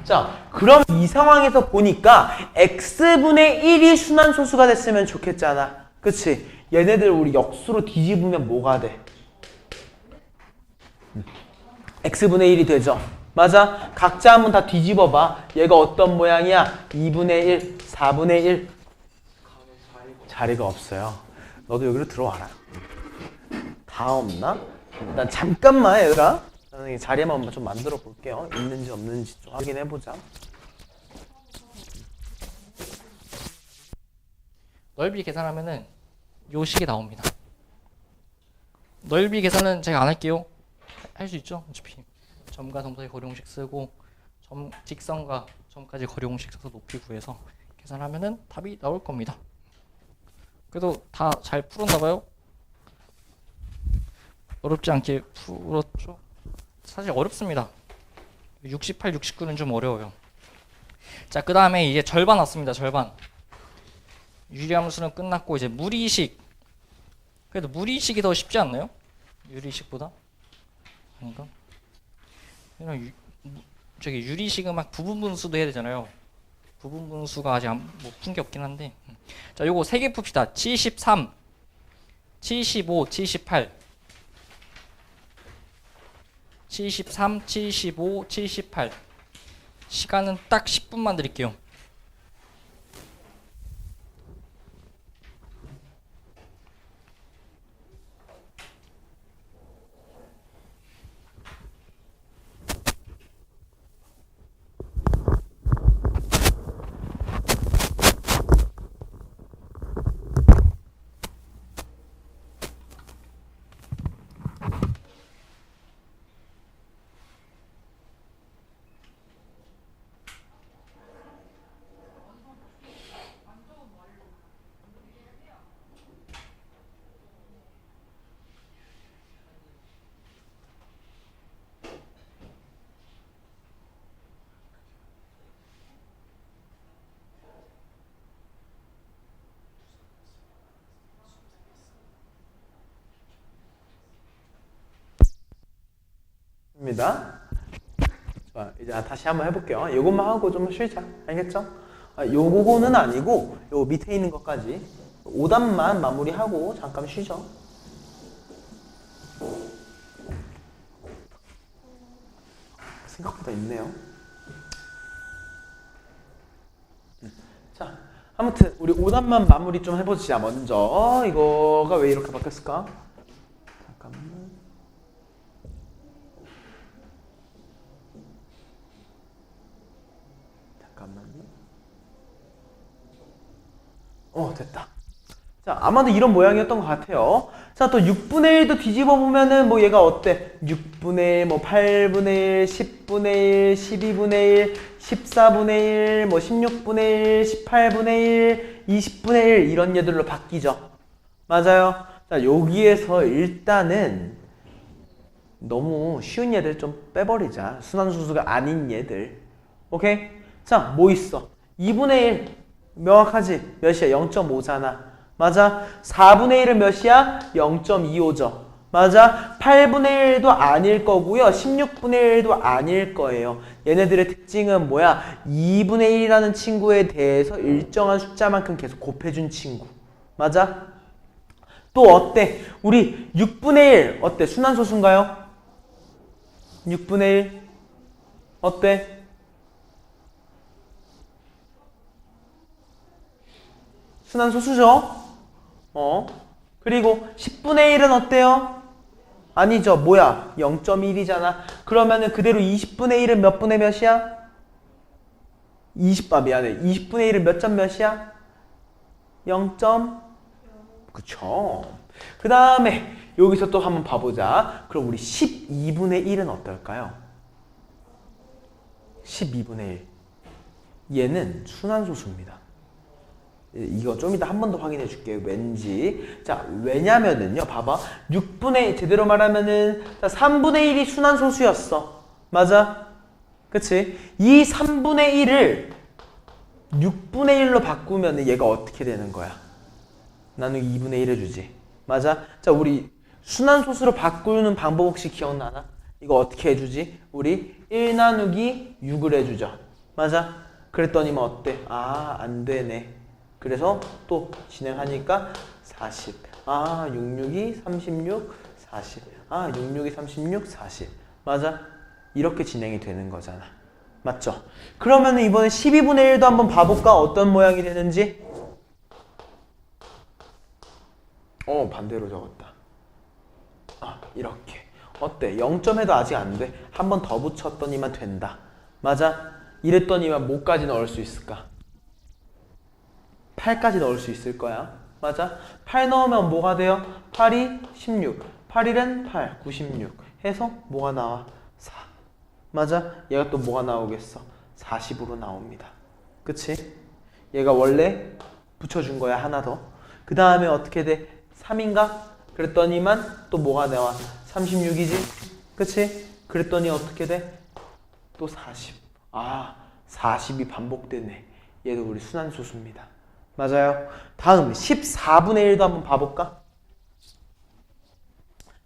자, 그럼 이 상황에서 보니까 x분의 1이 순환소수가 됐으면 좋겠잖아. 그치? 얘네들 우리 역수로 뒤집으면 뭐가 돼? x분의 1이 되죠. 맞아? 각자 한번 다 뒤집어봐. 얘가 어떤 모양이야? 2분의 1, 4분의 1. 자리가 없어요. 너도 여기로 들어와라. 다 없나? 일단 잠깐만 얘들아. 나는 자리 한번 좀 만들어 볼게요. 있는지 없는지 좀 확인해보자. 넓이 계산하면은 요 식이 나옵니다. 넓이 계산은 제가 안 할게요. 할 수 있죠? 어차피 점과 점 사이 거리공식 쓰고 직선과 점까지 거리공식 써서 높이 구해서 계산하면은 답이 나올 겁니다. 그래도 다 잘 풀었나 봐요? 어렵지 않게 풀었죠? 사실 어렵습니다. 68, 69는 좀 어려워요. 자, 그 다음에 이제 절반 왔습니다. 절반. 유리함수는 끝났고 이제 무리식. 그래도 무리식이 더 쉽지 않나요? 유리식보다? 아닌가? 그냥 저기 유리식은 막 부분분수도 해야 되잖아요. 부분분수가 아직 못 푼 게 없긴 한데. 자, 요거 3개 풉시다. 73, 75, 78. 73, 75, 78. 시간은 딱 10분만 드릴게요. 입니다. 자, 이제 다시 한번 해볼게요. 이것만 하고 좀 쉬자. 알겠죠? 요거는 아니고 요 밑에 있는 것까지 5단만 마무리하고 잠깐 쉬죠. 생각보다 있네요. 자, 아무튼 우리 5단만 마무리 좀 해보자. 먼저 이거가 왜 이렇게 바뀌었을까? 잠깐만. 됐다. 자, 아마도 이런 모양이었던 것 같아요. 자, 또 6분의 1도 뒤집어 보면은 뭐 얘가 어때? 6분의 1, 뭐 8분의 1, 10분의 1, 12분의 1, 14분의 1, 뭐 16분의 1, 18분의 1, 20분의 1 이런 얘들로 바뀌죠. 맞아요. 자, 여기에서 일단은 너무 쉬운 얘들 좀 빼버리자. 순환수수가 아닌 얘들. 오케이? 자, 뭐 있어? 2분의 1 명확하지? 몇이야? 0.5잖아. 맞아? 4분의 1은 몇이야? 0.25죠. 맞아? 8분의 1도 아닐 거고요. 16분의 1도 아닐 거예요. 얘네들의 특징은 뭐야? 2분의 1이라는 친구에 대해서 일정한 숫자만큼 계속 곱해준 친구. 맞아? 또 어때? 우리 6분의 1 어때? 순환소수인가요? 6분의 1 어때? 순환소수죠? 그리고 10분의 1은 어때요? 아니죠. 뭐야? 0.1이잖아. 그러면은 그대로 20분의 1은 몇 분의 몇이야? 미안해. 20분의 1은 몇 점 몇이야? 0. 그쵸. 그 다음에 여기서 또 한번 봐보자. 그럼 우리 12분의 1은 어떨까요? 12분의 1. 얘는 순환소수입니다. 이거 좀 이따 한 번 더 확인해 줄게요. 왠지. 자, 왜냐면은요. 봐봐. 6분의, 제대로 말하면은, 3분의 1이 순환소수였어. 맞아? 그치? 이 3분의 1을 6분의 1로 바꾸면 얘가 어떻게 되는 거야? 나누기 2분의 1 해주지. 맞아? 자, 우리 순환소수로 바꾸는 방법 혹시 기억나나? 이거 어떻게 해주지? 우리 1 나누기 6을 해주죠. 맞아? 그랬더니만 어때? 아, 안 되네. 그래서 또 진행하니까 40. 66이 36, 40. 66이 36, 40. 맞아? 이렇게 진행이 되는 거잖아. 맞죠? 그러면 이번에 12분의 1도 한번 봐볼까? 어떤 모양이 되는지? 반대로 적었다. 이렇게. 어때? 0점 해도 아직 안 돼. 한 번 더 붙였더니만 된다. 맞아? 이랬더니만 뭐까지 넣을 수 있을까? 8까지 넣을 수 있을 거야. 맞아? 8 넣으면 뭐가 돼요? 8이 16. 8일은 8, 96. 해서 뭐가 나와? 4. 맞아? 얘가 또 뭐가 나오겠어? 40으로 나옵니다. 그치? 얘가 원래 붙여준 거야. 하나 더. 그 다음에 어떻게 돼? 3인가? 그랬더니만 또 뭐가 나와? 36이지? 그치? 그랬더니 어떻게 돼? 또 40. 40이 반복되네. 얘도 우리 순환소수입니다. 맞아요. 다음 14분의 1도 한번 봐볼까?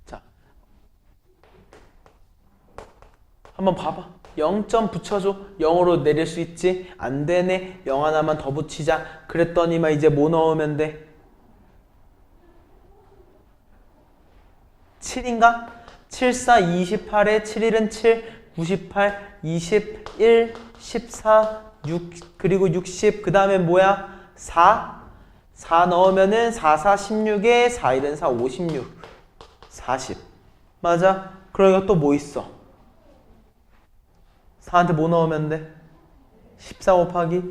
자, 한번 봐봐. 0점 붙여줘. 0으로 내릴 수 있지? 안 되네. 0 하나만 더 붙이자. 그랬더니만 이제 뭐 넣으면 돼? 7인가? 7, 4, 28에 7일은 7, 98, 21, 14, 6, 그리고 60, 그 다음에 뭐야? 4 넣으면은 4, 4, 16에 4, 1은 4, 56 40 맞아? 그러니까 또 뭐 있어? 4한테 뭐 넣으면 돼? 14 곱하기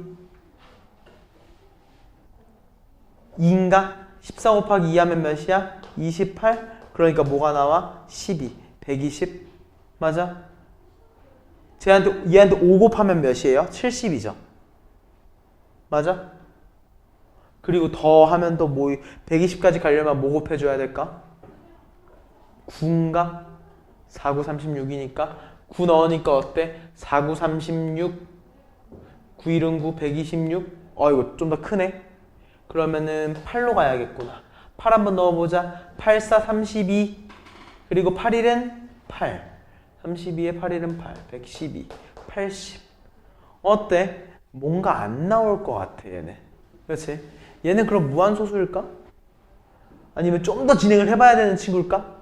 2인가? 14 곱하기 2 하면 몇이야? 28 그러니까 뭐가 나와? 12 120 맞아? 얘한테 5 곱하면 몇이에요? 70이죠 맞아? 그리고 더 하면 또 뭐 120까지 가려면 뭐 곱해줘야 될까? 9인가? 4, 9, 36이니까 9 넣으니까 어때? 4, 9, 36 9, 1은 9, 126 이거 좀 더 크네 그러면은 8로 가야겠구나 8 한번 넣어보자 8, 4, 32 그리고 8, 1은 8 32에 8, 1은 8 112 80 어때? 뭔가 안 나올 것 같아 얘는 그렇지? 얘는 그럼 무한소수일까? 아니면 좀 더 진행을 해봐야 되는 친구일까?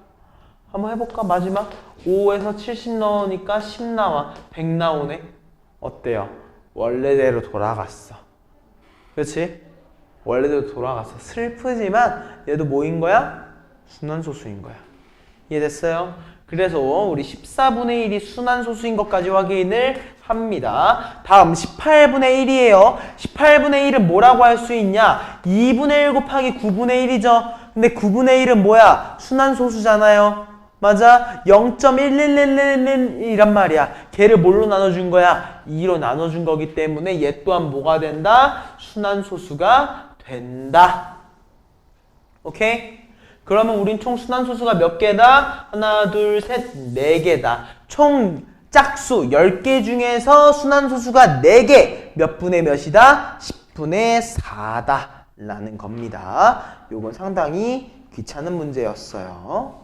한번 해볼까? 마지막 5에서 70 넣으니까 10 나와 100 나오네 어때요? 원래대로 돌아갔어 그렇지? 원래대로 돌아갔어 슬프지만 얘도 뭐인 거야? 순환소수인 거야 이해됐어요? 그래서 우리 14분의 1이 순환소수인 것까지 확인을 합니다. 다음 18분의 1이에요. 18분의 1은 뭐라고 할 수 있냐? 2분의 1 곱하기 9분의 1이죠. 근데 9분의 1은 뭐야? 순환소수잖아요. 맞아? 0.1111이란 말이야. 걔를 뭘로 나눠준 거야? 2로 나눠준 거기 때문에 얘 또한 뭐가 된다? 순환소수가 된다. 오케이? 그러면 우린 총 순환소수가 몇 개다? 하나, 둘, 셋, 네 개다. 총 짝수 10개 중에서 순환소수가 4개. 몇 분의 몇이다? 10분의 4다. 라는 겁니다. 요건 상당히 귀찮은 문제였어요.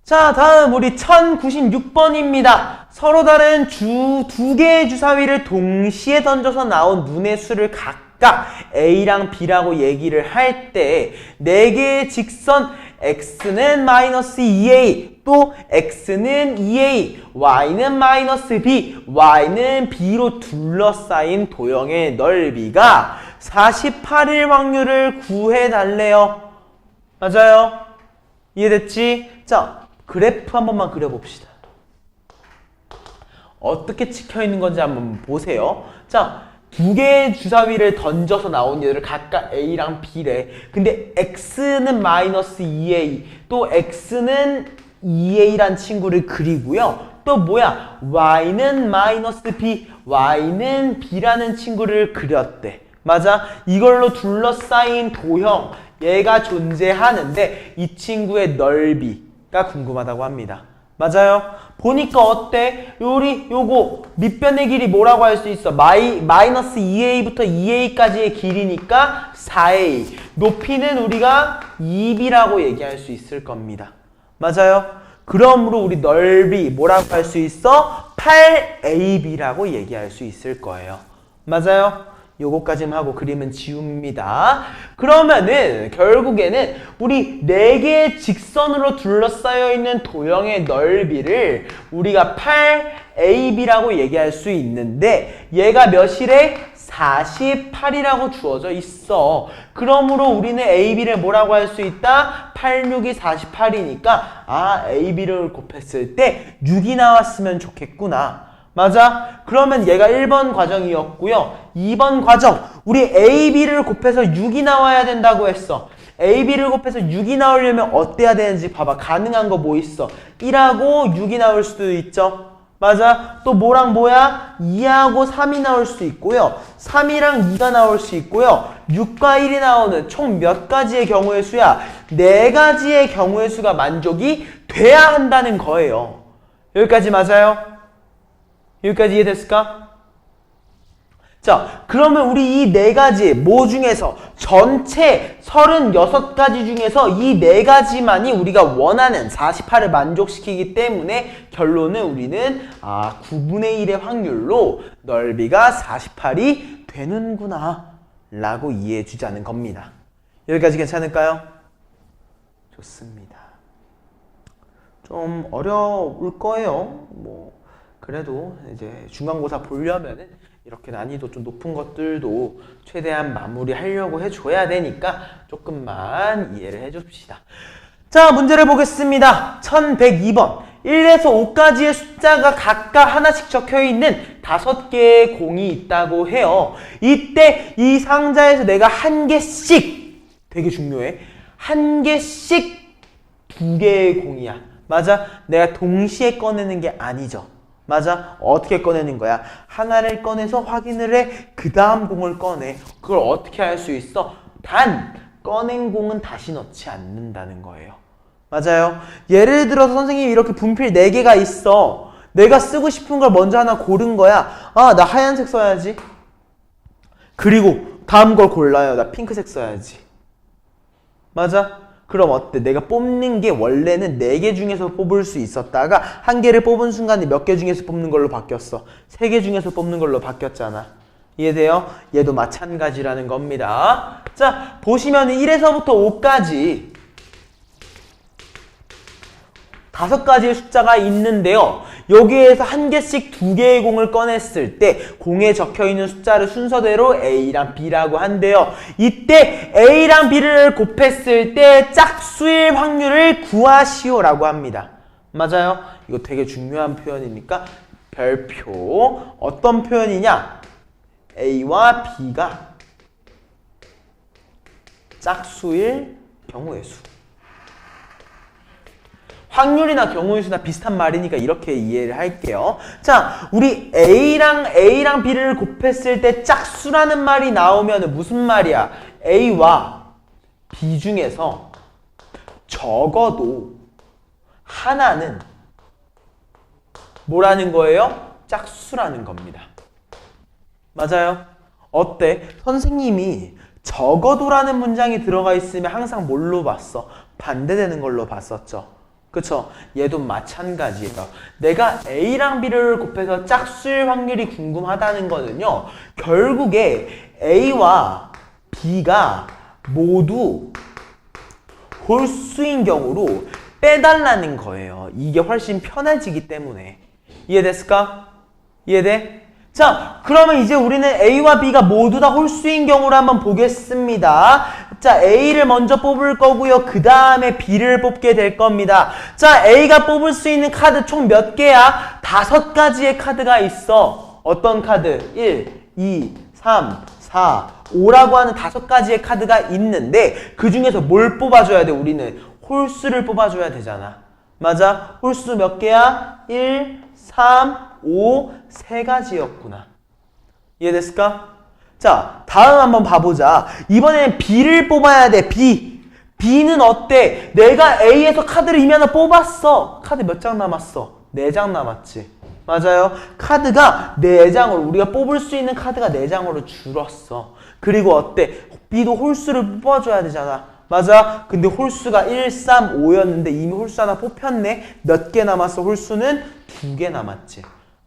자, 다음 우리 1096번입니다. 서로 다른 두 개의 주사위를 동시에 던져서 나온 문의 수를 각각 각각 A랑 B라고 얘기를 할 때 네 개의 직선 x는 마이너스 2a, 또 x는 2a, y는 마이너스 b, y는 b로 둘러싸인 도형의 넓이가 48일 확률을 구해달래요. 맞아요? 이해됐지? 자, 그래프 한 번만 그려봅시다. 어떻게 찍혀있는 건지 한번 보세요. 자, 두 개의 주사위를 던져서 나온 얘를 각각 A랑 B래. 근데 X는 마이너스 2A, 또 X는 2A란 친구를 그리고요. 또 뭐야? Y는 마이너스 B, Y는 B라는 친구를 그렸대. 맞아? 이걸로 둘러싸인 도형, 얘가 존재하는데 이 친구의 넓이가 궁금하다고 합니다. 맞아요? 보니까 어때? 요거 밑변의 길이 뭐라고 할 수 있어? 마이너스 2a부터 2a까지의 길이니까 4a. 높이는 우리가 2b라고 얘기할 수 있을 겁니다. 맞아요? 그러므로 우리 넓이 뭐라고 할 수 있어? 8ab라고 얘기할 수 있을 거예요. 맞아요? 요거까지만 하고 그림은 지웁니다. 그러면은 결국에는 우리 네 개의 직선으로 둘러싸여 있는 도형의 넓이를 우리가 8ab라고 얘기할 수 있는데 얘가 몇이래? 48이라고 주어져 있어. 그러므로 우리는 ab를 뭐라고 할 수 있다? 8, 6이 48이니까 아, ab를 곱했을 때 6이 나왔으면 좋겠구나. 맞아? 그러면 얘가 1번 과정이었고요. 2번 과정. 우리 AB를 곱해서 6이 나와야 된다고 했어. AB를 곱해서 6이 나오려면 어때야 되는지 봐봐. 가능한 거 뭐 있어? 1하고 6이 나올 수도 있죠. 맞아? 또 뭐랑 뭐야? 2하고 3이 나올 수 있고요. 3이랑 2가 나올 수 있고요. 6과 1이 나오는 총 몇 가지의 경우의 수야? 4가지의 경우의 수가 만족이 돼야 한다는 거예요. 여기까지 맞아요? 여기까지 이해됐을까? 자, 그러면 우리 이 4가지 뭐 중에서 전체 36가지 중에서 이 4가지만이 우리가 원하는 48을 만족시키기 때문에 결론은 우리는 9분의 1의 확률로 넓이가 48이 되는구나 라고 이해해 주자는 겁니다. 여기까지 괜찮을까요? 좋습니다. 좀 어려울 거예요. 그래도 이제 중간고사 보려면은 이렇게 난이도 좀 높은 것들도 최대한 마무리하려고 해줘야 되니까 조금만 이해를 해줍시다. 자, 문제를 보겠습니다. 1102번. 1에서 5까지의 숫자가 각각 하나씩 적혀있는 5개의 공이 있다고 해요. 이때 이 상자에서 내가 한 개씩, 되게 중요해, 한 개씩 2개의 공이야. 맞아? 내가 동시에 꺼내는 게 아니죠. 맞아? 어떻게 꺼내는 거야? 하나를 꺼내서 확인을 해. 그 다음 공을 꺼내. 그걸 어떻게 할 수 있어? 단, 꺼낸 공은 다시 넣지 않는다는 거예요. 맞아요? 예를 들어서 선생님이 이렇게 분필 4개가 있어. 내가 쓰고 싶은 걸 먼저 하나 고른 거야. 나 하얀색 써야지. 그리고 다음 걸 골라요. 나 핑크색 써야지. 맞아? 그럼 어때? 내가 뽑는 게 원래는 4개 중에서 뽑을 수 있었다가 한 개를 뽑은 순간에 몇 개 중에서 뽑는 걸로 바뀌었어. 3개 중에서 뽑는 걸로 바뀌었잖아. 이해돼요? 얘도 마찬가지라는 겁니다. 자, 보시면 1에서부터 5까지 5가지의 숫자가 있는데요. 여기에서 한 개씩 2개의 공을 꺼냈을 때 공에 적혀있는 숫자를 순서대로 A랑 B라고 한대요. 이때 A랑 B를 곱했을 때 짝수일 확률을 구하시오라고 합니다. 맞아요? 이거 되게 중요한 표현이니까 별표. 어떤 표현이냐? A와 B가 짝수일 경우의 수. 확률이나 경우의 수나 비슷한 말이니까 이렇게 이해를 할게요. 자, 우리 A랑 B를 곱했을 때 짝수라는 말이 나오면 무슨 말이야? A와 B 중에서 적어도 하나는 뭐라는 거예요? 짝수라는 겁니다. 맞아요? 어때? 선생님이 적어도라는 문장이 들어가 있으면 항상 뭘로 봤어? 반대되는 걸로 봤었죠. 그쵸? 얘도 마찬가지예요. 내가 A랑 B를 곱해서 짝수일 확률이 궁금하다는 거는요. 결국에 A와 B가 모두 홀수인 경우로 빼달라는 거예요. 이게 훨씬 편해지기 때문에. 이해됐을까? 이해돼? 자, 그러면 이제 우리는 A와 B가 모두 다 홀수인 경우를 한번 보겠습니다. 자, A를 먼저 뽑을 거고요. 그 다음에 B를 뽑게 될 겁니다. 자, A가 뽑을 수 있는 카드 총 몇 개야? 5가지의 카드가 있어. 어떤 카드? 1, 2, 3, 4, 5라고 하는 5가지의 카드가 있는데 그 중에서 뭘 뽑아줘야 돼? 우리는 홀수를 뽑아줘야 되잖아. 맞아? 홀수 몇 개야? 1, 3, 5, 3가지였구나. 이해됐을까? 자, 다음 한번 봐보자. 이번에는 B를 뽑아야 돼. B. B는 어때? 내가 A에서 카드를 이미 하나 뽑았어. 카드 몇 장 남았어? 4장 남았지. 맞아요. 카드가 4장으로 우리가 뽑을 수 있는 카드가 4장으로 줄었어. 그리고 어때? B도 홀수를 뽑아줘야 되잖아. 맞아. 근데 홀수가 1, 3, 5였는데 이미 홀수 하나 뽑혔네. 몇 개 남았어? 홀수는 2개 남았지.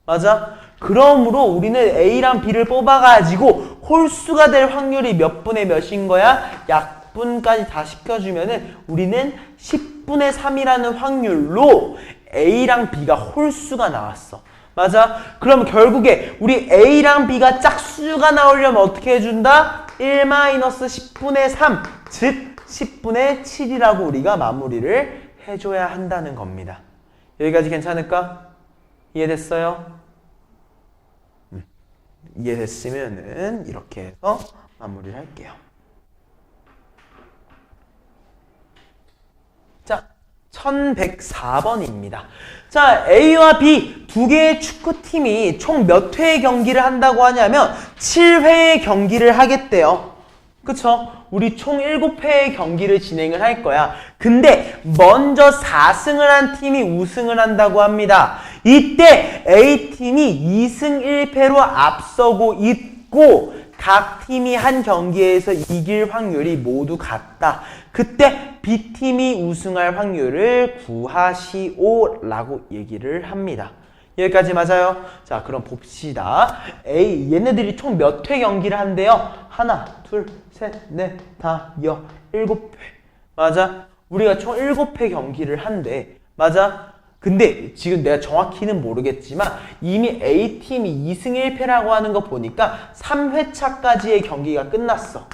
맞아? 그러므로 우리는 A랑 B를 뽑아가지고 홀수가 될 확률이 몇 분의 몇인 거야? 약분까지 다 시켜주면은 우리는 10분의 3이라는 확률로 A랑 B가 홀수가 나왔어. 맞아? 그럼 결국에 우리 A랑 B가 짝수가 나오려면 어떻게 해준다? 1-10분의 3, 즉 10분의 7이라고 우리가 마무리를 해줘야 한다는 겁니다. 여기까지 괜찮을까? 이해됐어요? 이해됐으면은 이렇게 해서 마무리를 할게요. 자, 1104번입니다. 자, A와 B 두 개의 축구팀이 총 몇 회의 경기를 한다고 하냐면 7회의 경기를 하겠대요. 그쵸? 우리 총 7회의 경기를 진행을 할 거야. 근데 먼저 4승을 한 팀이 우승을 한다고 합니다. 이때 A팀이 2승 1패로 앞서고 있고 각 팀이 한 경기에서 이길 확률이 모두 같다. 그때 B팀이 우승할 확률을 구하시오라고 얘기를 합니다. 여기까지 맞아요? 자, 그럼 봅시다. 얘네들이 총 몇 회 경기를 한대요? 하나, 둘, 셋, 넷, 다, 여, 7회. 맞아? 우리가 총 7회 경기를 한대. 맞아? 근데 지금 내가 정확히는 모르겠지만 이미 A팀이 2승 1패라고 하는 거 보니까 3회차까지의 경기가 끝났어.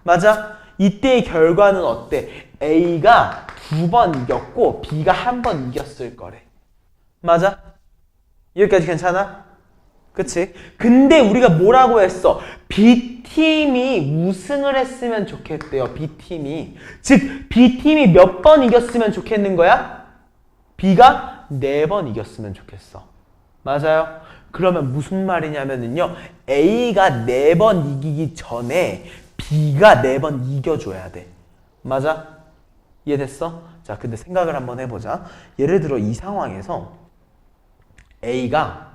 맞아? 이때의 결과는 어때? A가 2번 이겼고 B가 1번 이겼을 거래. 맞아? 여기까지 괜찮아? 그치? 근데 우리가 뭐라고 했어? B팀이 우승을 했으면 좋겠대요. B팀이. 즉 B팀이 몇 번 이겼으면 좋겠는 거야? B가 4번 이겼으면 좋겠어. 맞아요? 그러면 무슨 말이냐면요. A가 4번 이기기 전에 B가 4번 이겨줘야 돼. 맞아? 이해됐어? 자, 근데 생각을 한번 해보자. 예를 들어 이 상황에서 A가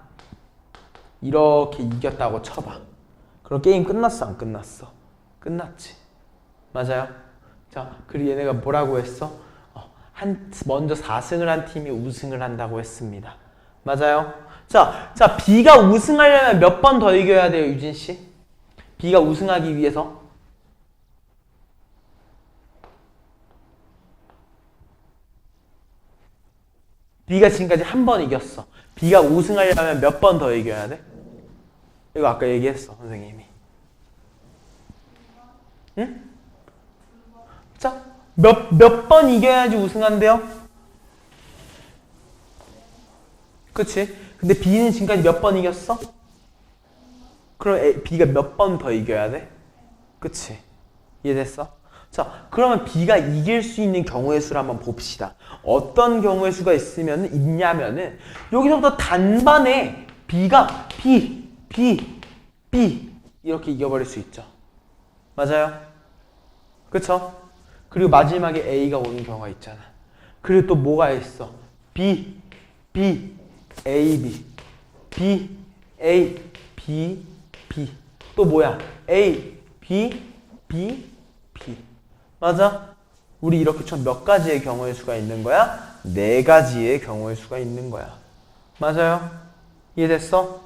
이렇게 이겼다고 쳐봐. 그럼 게임 끝났어? 안 끝났어? 끝났지. 맞아요? 자, 그리고 얘네가 뭐라고 했어? 먼저 4승을 한 팀이 우승을 한다고 했습니다. 맞아요? 자, B가 우승하려면 몇 번 더 이겨야 돼요, 유진씨? B가 우승하기 위해서? B가 지금까지 한 번 이겼어. B가 우승하려면 몇 번 더 이겨야 돼? 이거 아까 얘기했어, 선생님이. 응? 자, 몇 번 이겨야지 우승한대요? 그치? 근데 B는 지금까지 몇 번 이겼어? 그럼 B가 몇 번 더 이겨야 돼? 그치? 이해됐어? 자, 그러면 B가 이길 수 있는 경우의 수를 한번 봅시다. 어떤 경우의 수가 있냐면은 여기서부터 단반에 B가 B 이렇게 이겨버릴 수 있죠. 맞아요? 그쵸? 그리고 마지막에 A가 오는 경우가 있잖아. 그리고 또 뭐가 있어? B, A, B, A, B. 또 뭐야? A, B. 맞아? 우리 이렇게 총 몇 가지의 경우의 수가 있는 거야? 4가지의 경우의 수가 있는 거야. 맞아요? 이해됐어?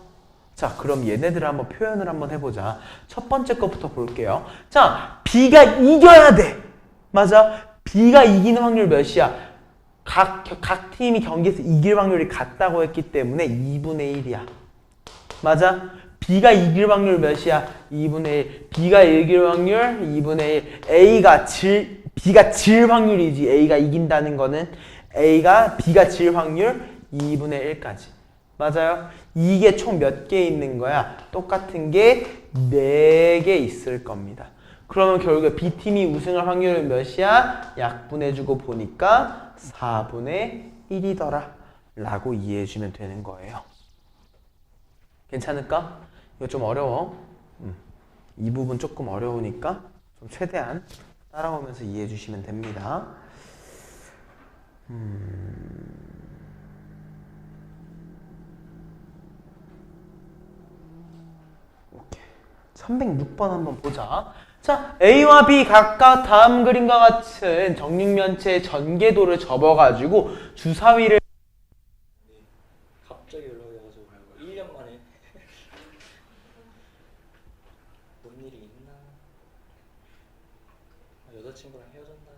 자, 그럼 얘네들을 한번 표현을 한번 해보자. 첫 번째 것부터 볼게요. 자, B가 이겨야 돼. 맞아? B가 이기는 확률 몇이야? 각 팀이 경기에서 이길 확률이 같다고 했기 때문에 2분의 1이야. 맞아? B가 이길 확률 몇이야? 2분의 1. B가 이길 확률 2분의 1. B가 질 확률이지. A가 이긴다는 거는 B가 질 확률 2분의 1까지. 맞아요? 이게 총 몇 개 있는 거야? 똑같은 게 4개 있을 겁니다. 그러면 결국에 B팀이 우승할 확률은 몇이야? 약분해주고 보니까 4분의 1이더라 라고 이해해주면 되는 거예요. 괜찮을까? 이거 좀 어려워. 이 부분 조금 어려우니까 좀 최대한 따라오면서 이해해주시면 됩니다. 오케이. 306번 한번 보자. 자, A와 B 각각 다음 그림과 같은 정육면체의 전개도를 접어가지고 주사위를 갑자기 연락이 와가지고 1년 만에 뭔 일이 있나? 여자친구랑 헤어졌나?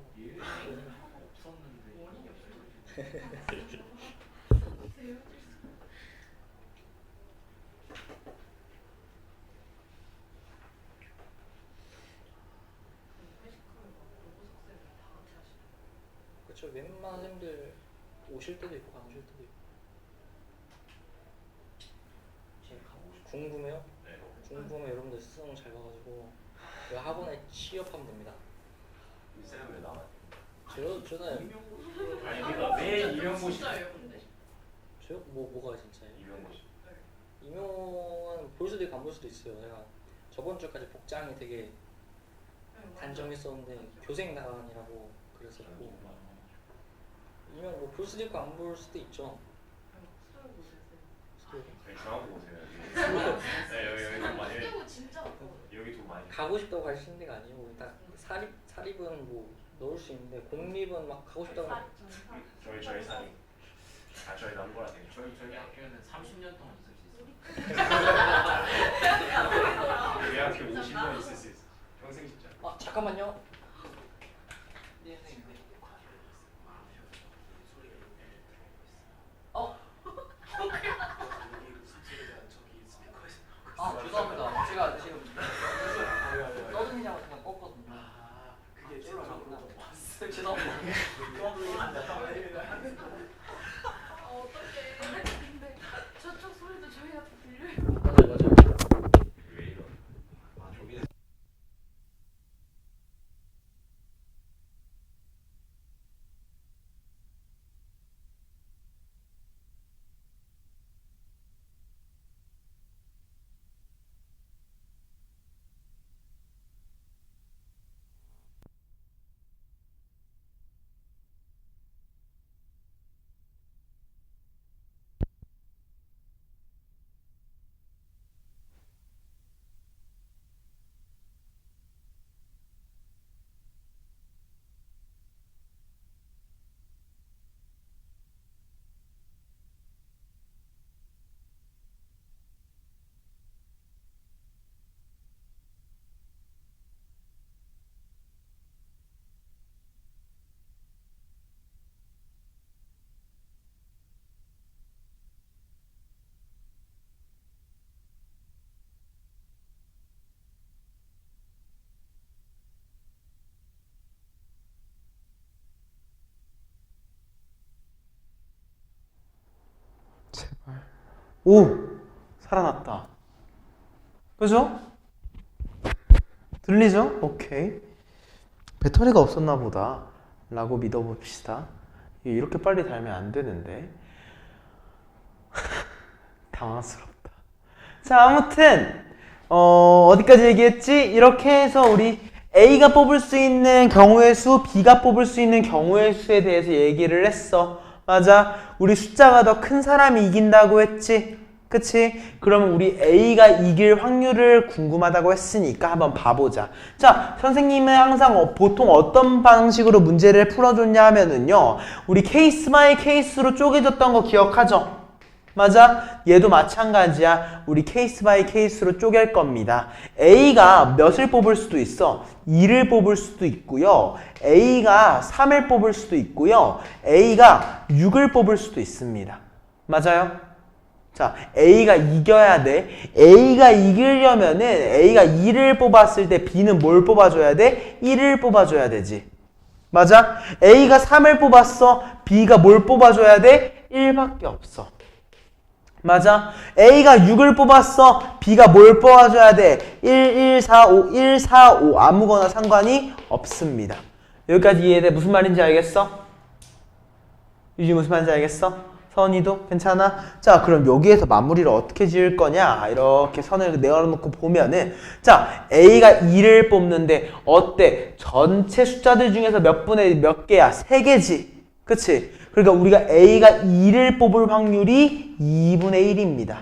그쵸, 웬만한 쌤들 오실 때도 있고 안 오실 때도 있고. 궁금해요? 네. 궁금해. 여러분들 수능 잘 봐가지고 그 학원에 취업하면 됩니다. 쌤은 왜 나와요? 저는 아니 그러니까 왜 이명고시? 뭐가 진짜예요? 이명고시. 임용은 볼 수도 있고 안 볼 수도 있어요. 제가 저번 주까지 복장이 되게 단정했었는데 교생 나간이라고 그랬었고 임용 뭐 볼 수도 있고 안 볼 수도 있죠. 네, 중앙고 오세요. 네, 여기 돈 많이. 여기 돈 많이. 가고 싶다고 가시는 데가 아니고 딱 사립은 뭐 넣을 수 있는데 공립은 막 가고 싶다고. 저희 사리. 저희 남고라서. 저희 학교는 30년 동안 있을 수 있어요. 우리 학교 50년 있을 수 있어. 평생 진짜. 아 잠깐만요. 네, 선생님. 네. 아 죄송합니다. 제가 지금 떠드냐고 그냥 껐거든요. 그게 죄송합니다. 죄송합니다. 어떡해. 근데 저쪽 소리도 저희한테 들려요. 맞아요. 왜 이런? 아 저기. 제발. 오! 살아났다. 그죠? 들리죠? 오케이. 배터리가 없었나 보다 라고 믿어봅시다. 이렇게 빨리 달면 안 되는데. 당황스럽다. 자, 아무튼 어디까지 얘기했지? 이렇게 해서 우리 A가 뽑을 수 있는 경우의 수, B가 뽑을 수 있는 경우의 수에 대해서 얘기를 했어. 맞아. 우리 숫자가 더 큰 사람이 이긴다고 했지. 그치? 그러면 우리 A가 이길 확률을 궁금하다고 했으니까 한번 봐보자. 자, 선생님은 항상 보통 어떤 방식으로 문제를 풀어줬냐 하면은요, 우리 케이스 바이 케이스로 쪼개졌던 거 기억하죠? 맞아? 얘도 마찬가지야. 우리 케이스 바이 케이스로 쪼갤 겁니다. A가 몇을 뽑을 수도 있어. 2를 뽑을 수도 있고요. A가 3을 뽑을 수도 있고요. A가 6을 뽑을 수도 있습니다. 맞아요? 자, A가 이겨야 돼. A가 이기려면은 A가 2를 뽑았을 때 B는 뭘 뽑아줘야 돼? 1을 뽑아줘야 되지. 맞아? A가 3을 뽑았어. B가 뭘 뽑아줘야 돼? 1밖에 없어. 맞아? A가 6을 뽑았어. B가 뭘 뽑아줘야 돼? 1, 1, 4, 5, 1, 4, 5 아무거나 상관이 없습니다. 여기까지 이해돼? 무슨 말인지 알겠어? 유지 무슨 말인지 알겠어? 서은이도 괜찮아? 자, 그럼 여기에서 마무리를 어떻게 지을 거냐? 이렇게 선을 내어놓고 보면은, 자, A가 2를 뽑는데 어때? 전체 숫자들 중에서 몇 분의 몇 개야? 3개지. 그치? 그러니까 우리가 A가 2를 뽑을 확률이 2분의 1입니다.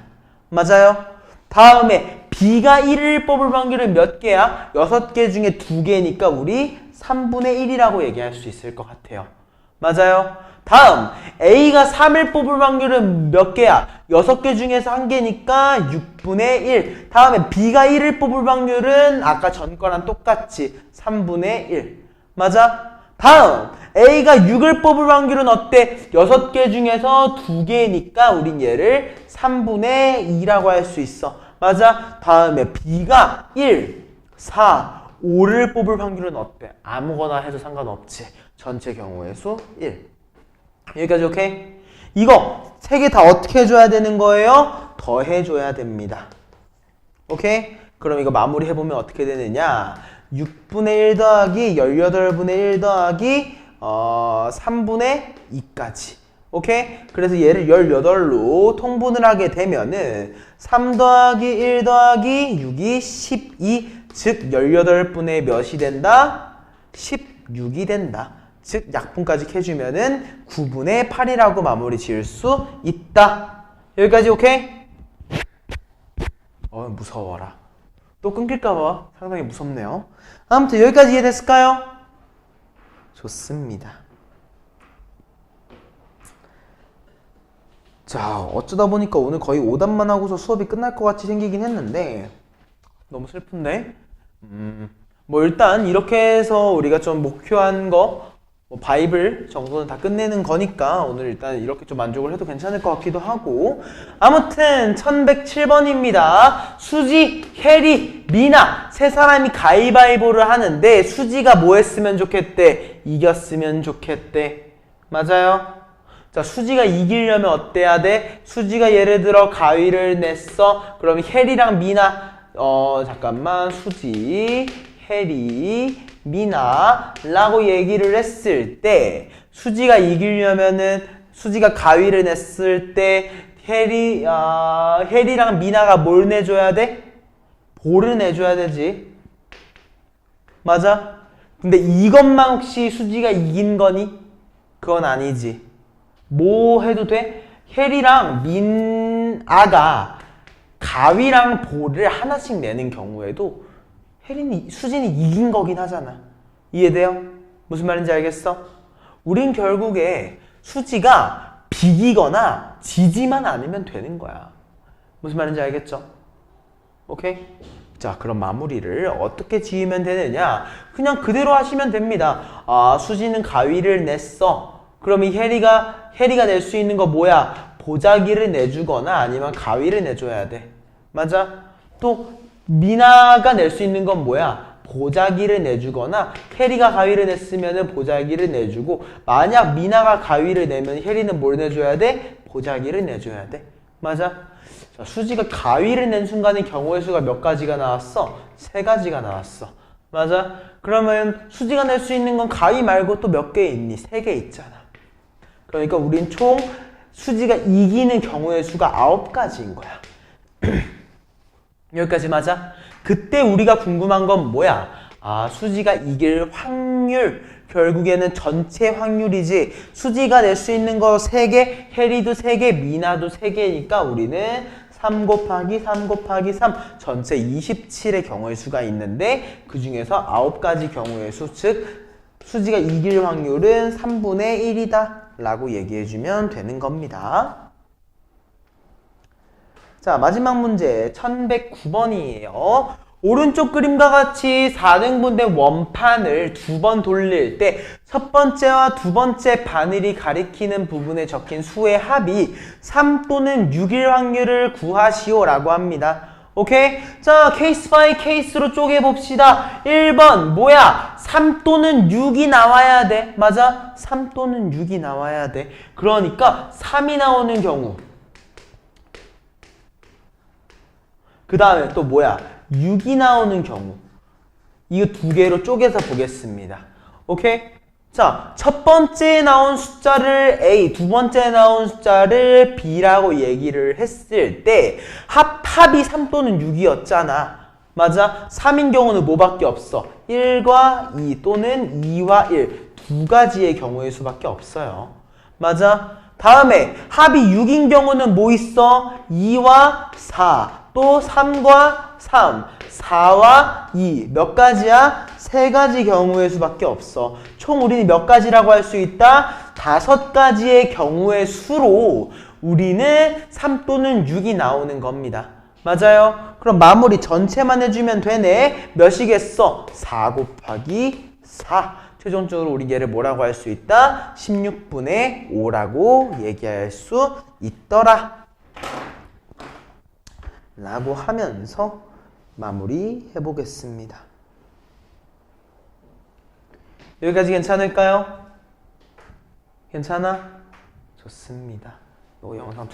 맞아요? 다음에 B가 1을 뽑을 확률은 몇 개야? 6개 중에 2개니까 우리 3분의 1이라고 얘기할 수 있을 것 같아요. 맞아요? 다음 A가 3을 뽑을 확률은 몇 개야? 6개 중에서 1개니까 6분의 1. 다음에 B가 1을 뽑을 확률은 아까 전 거랑 똑같이 3분의 1. 맞아? 다음 A가 6을 뽑을 확률은 어때? 6개 중에서 2개니까 우린 얘를 3분의 2라고 할 수 있어. 맞아? 다음에 B가 1, 4, 5를 뽑을 확률은 어때? 아무거나 해도 상관없지. 전체 경우의 수 1. 여기까지 오케이? 이거 3개 다 어떻게 해줘야 되는 거예요? 더해줘야 됩니다. 오케이? 그럼 이거 마무리 해보면 어떻게 되느냐? 6분의 1 더하기 18분의 1 더하기 3분의 2까지. 오케이? 그래서 얘를 18로 통분을 하게 되면은 3 더하기 1 더하기 6이 12, 즉 18분의 몇이 된다? 16이 된다. 즉 약분까지 해주면은 9분의 8이라고 마무리 지을 수 있다. 여기까지 오케이? 무서워라. 또 끊길까봐 상당히 무섭네요. 아무튼 여기까지 이해됐을까요? 좋습니다. 자, 어쩌다 보니까 오늘 거의 오답만 하고서 수업이 끝날 것 같이 생기긴 했는데 너무 슬픈데? 뭐 일단 이렇게 해서 우리가 좀 목표한 거 바이블 정도는 다 끝내는 거니까 오늘 일단 이렇게 좀 만족을 해도 괜찮을 것 같기도 하고, 아무튼 1107번입니다. 수지, 혜리, 미나 세 사람이 가위바위보를 하는데 수지가 뭐 했으면 좋겠대? 이겼으면 좋겠대. 맞아요? 자, 수지가 이기려면 어때야 돼? 수지가 예를 들어 가위를 냈어. 그럼 혜리랑 미나 잠깐만, 수지, 혜리, 미나 라고 얘기를 했을 때 수지가 이기려면은 수지가 가위를 냈을 때 혜리랑 미나가 뭘 내줘야 돼? 볼을 내줘야 되지. 맞아? 근데 이것만 혹시 수지가 이긴 거니? 그건 아니지. 뭐 해도 돼? 혜리랑 민아가 가위랑 볼을 하나씩 내는 경우에도 수진이 이긴 거긴 하잖아. 이해돼요? 무슨 말인지 알겠어? 우린 결국에 수지가 비기거나 지지만 않으면 되는 거야. 무슨 말인지 알겠죠? 오케이? 자, 그럼 마무리를 어떻게 지으면 되느냐? 그냥 그대로 하시면 됩니다. 수지는 가위를 냈어. 그럼 이 혜리가 낼 수 있는 거 뭐야? 보자기를 내주거나 아니면 가위를 내줘야 돼. 맞아? 또 미나가 낼 수 있는 건 뭐야? 보자기를 내주거나 혜리가 가위를 냈으면 보자기를 내주고, 만약 미나가 가위를 내면 혜리는 뭘 내줘야 돼? 보자기를 내줘야 돼. 맞아? 자, 수지가 가위를 낸 순간에 경우의 수가 몇 가지가 나왔어? 3가지가 나왔어. 맞아? 그러면 수지가 낼 수 있는 건 가위 말고 또 몇 개 있니? 3개 있잖아. 그러니까 우린 총 수지가 이기는 경우의 수가 9가지인 거야. 여기까지 맞아? 그때 우리가 궁금한 건 뭐야? 수지가 이길 확률, 결국에는 전체 확률이지. 수지가 낼 수 있는 거 3개, 혜리도 3개, 미나도 3개니까 우리는 3 곱하기 3 곱하기 3 전체 27의 경우의 수가 있는데 그 중에서 9가지 경우의 수, 즉 수지가 이길 확률은 3분의 1이다 라고 얘기해주면 되는 겁니다. 자, 마지막 문제 1109번이에요. 오른쪽 그림과 같이 4등분된 원판을 두 번 돌릴 때 첫 번째와 두 번째 바늘이 가리키는 부분에 적힌 수의 합이 3 또는 6일 확률을 구하시오 라고 합니다. 오케이? 자, 케이스 바이 케이스로 쪼개봅시다. 1번 뭐야? 3 또는 6이 나와야 돼. 맞아? 3 또는 6이 나와야 돼. 그러니까 3이 나오는 경우, 그 다음에 또 뭐야? 6이 나오는 경우, 이거 두 개로 쪼개서 보겠습니다. 오케이? 자, 첫 번째에 나온 숫자를 A, 두 번째에 나온 숫자를 B라고 얘기를 했을 때 합이 3 또는 6이었잖아. 맞아? 3인 경우는 뭐밖에 없어? 1과 2 또는 2와 1 두 가지의 경우의 수밖에 없어요. 맞아? 다음에 합이 6인 경우는 뭐 있어? 2와 4, 또 3과 3, 4와 2. 몇 가지야? 3가지 경우의 수밖에 없어. 총 우리는 몇 가지라고 할 수 있다? 5가지의 경우의 수로 우리는 3 또는 6이 나오는 겁니다. 맞아요? 그럼 마무리 전체만 해주면 되네. 몇이겠어? 4 곱하기 4. 최종적으로 우리 얘를 뭐라고 할 수 있다? 16분의 5라고 얘기할 수 있더라 라고 하면서 마무리 해보겠습니다. 여기까지 괜찮을까요? 괜찮아? 좋습니다. 이 영상 2개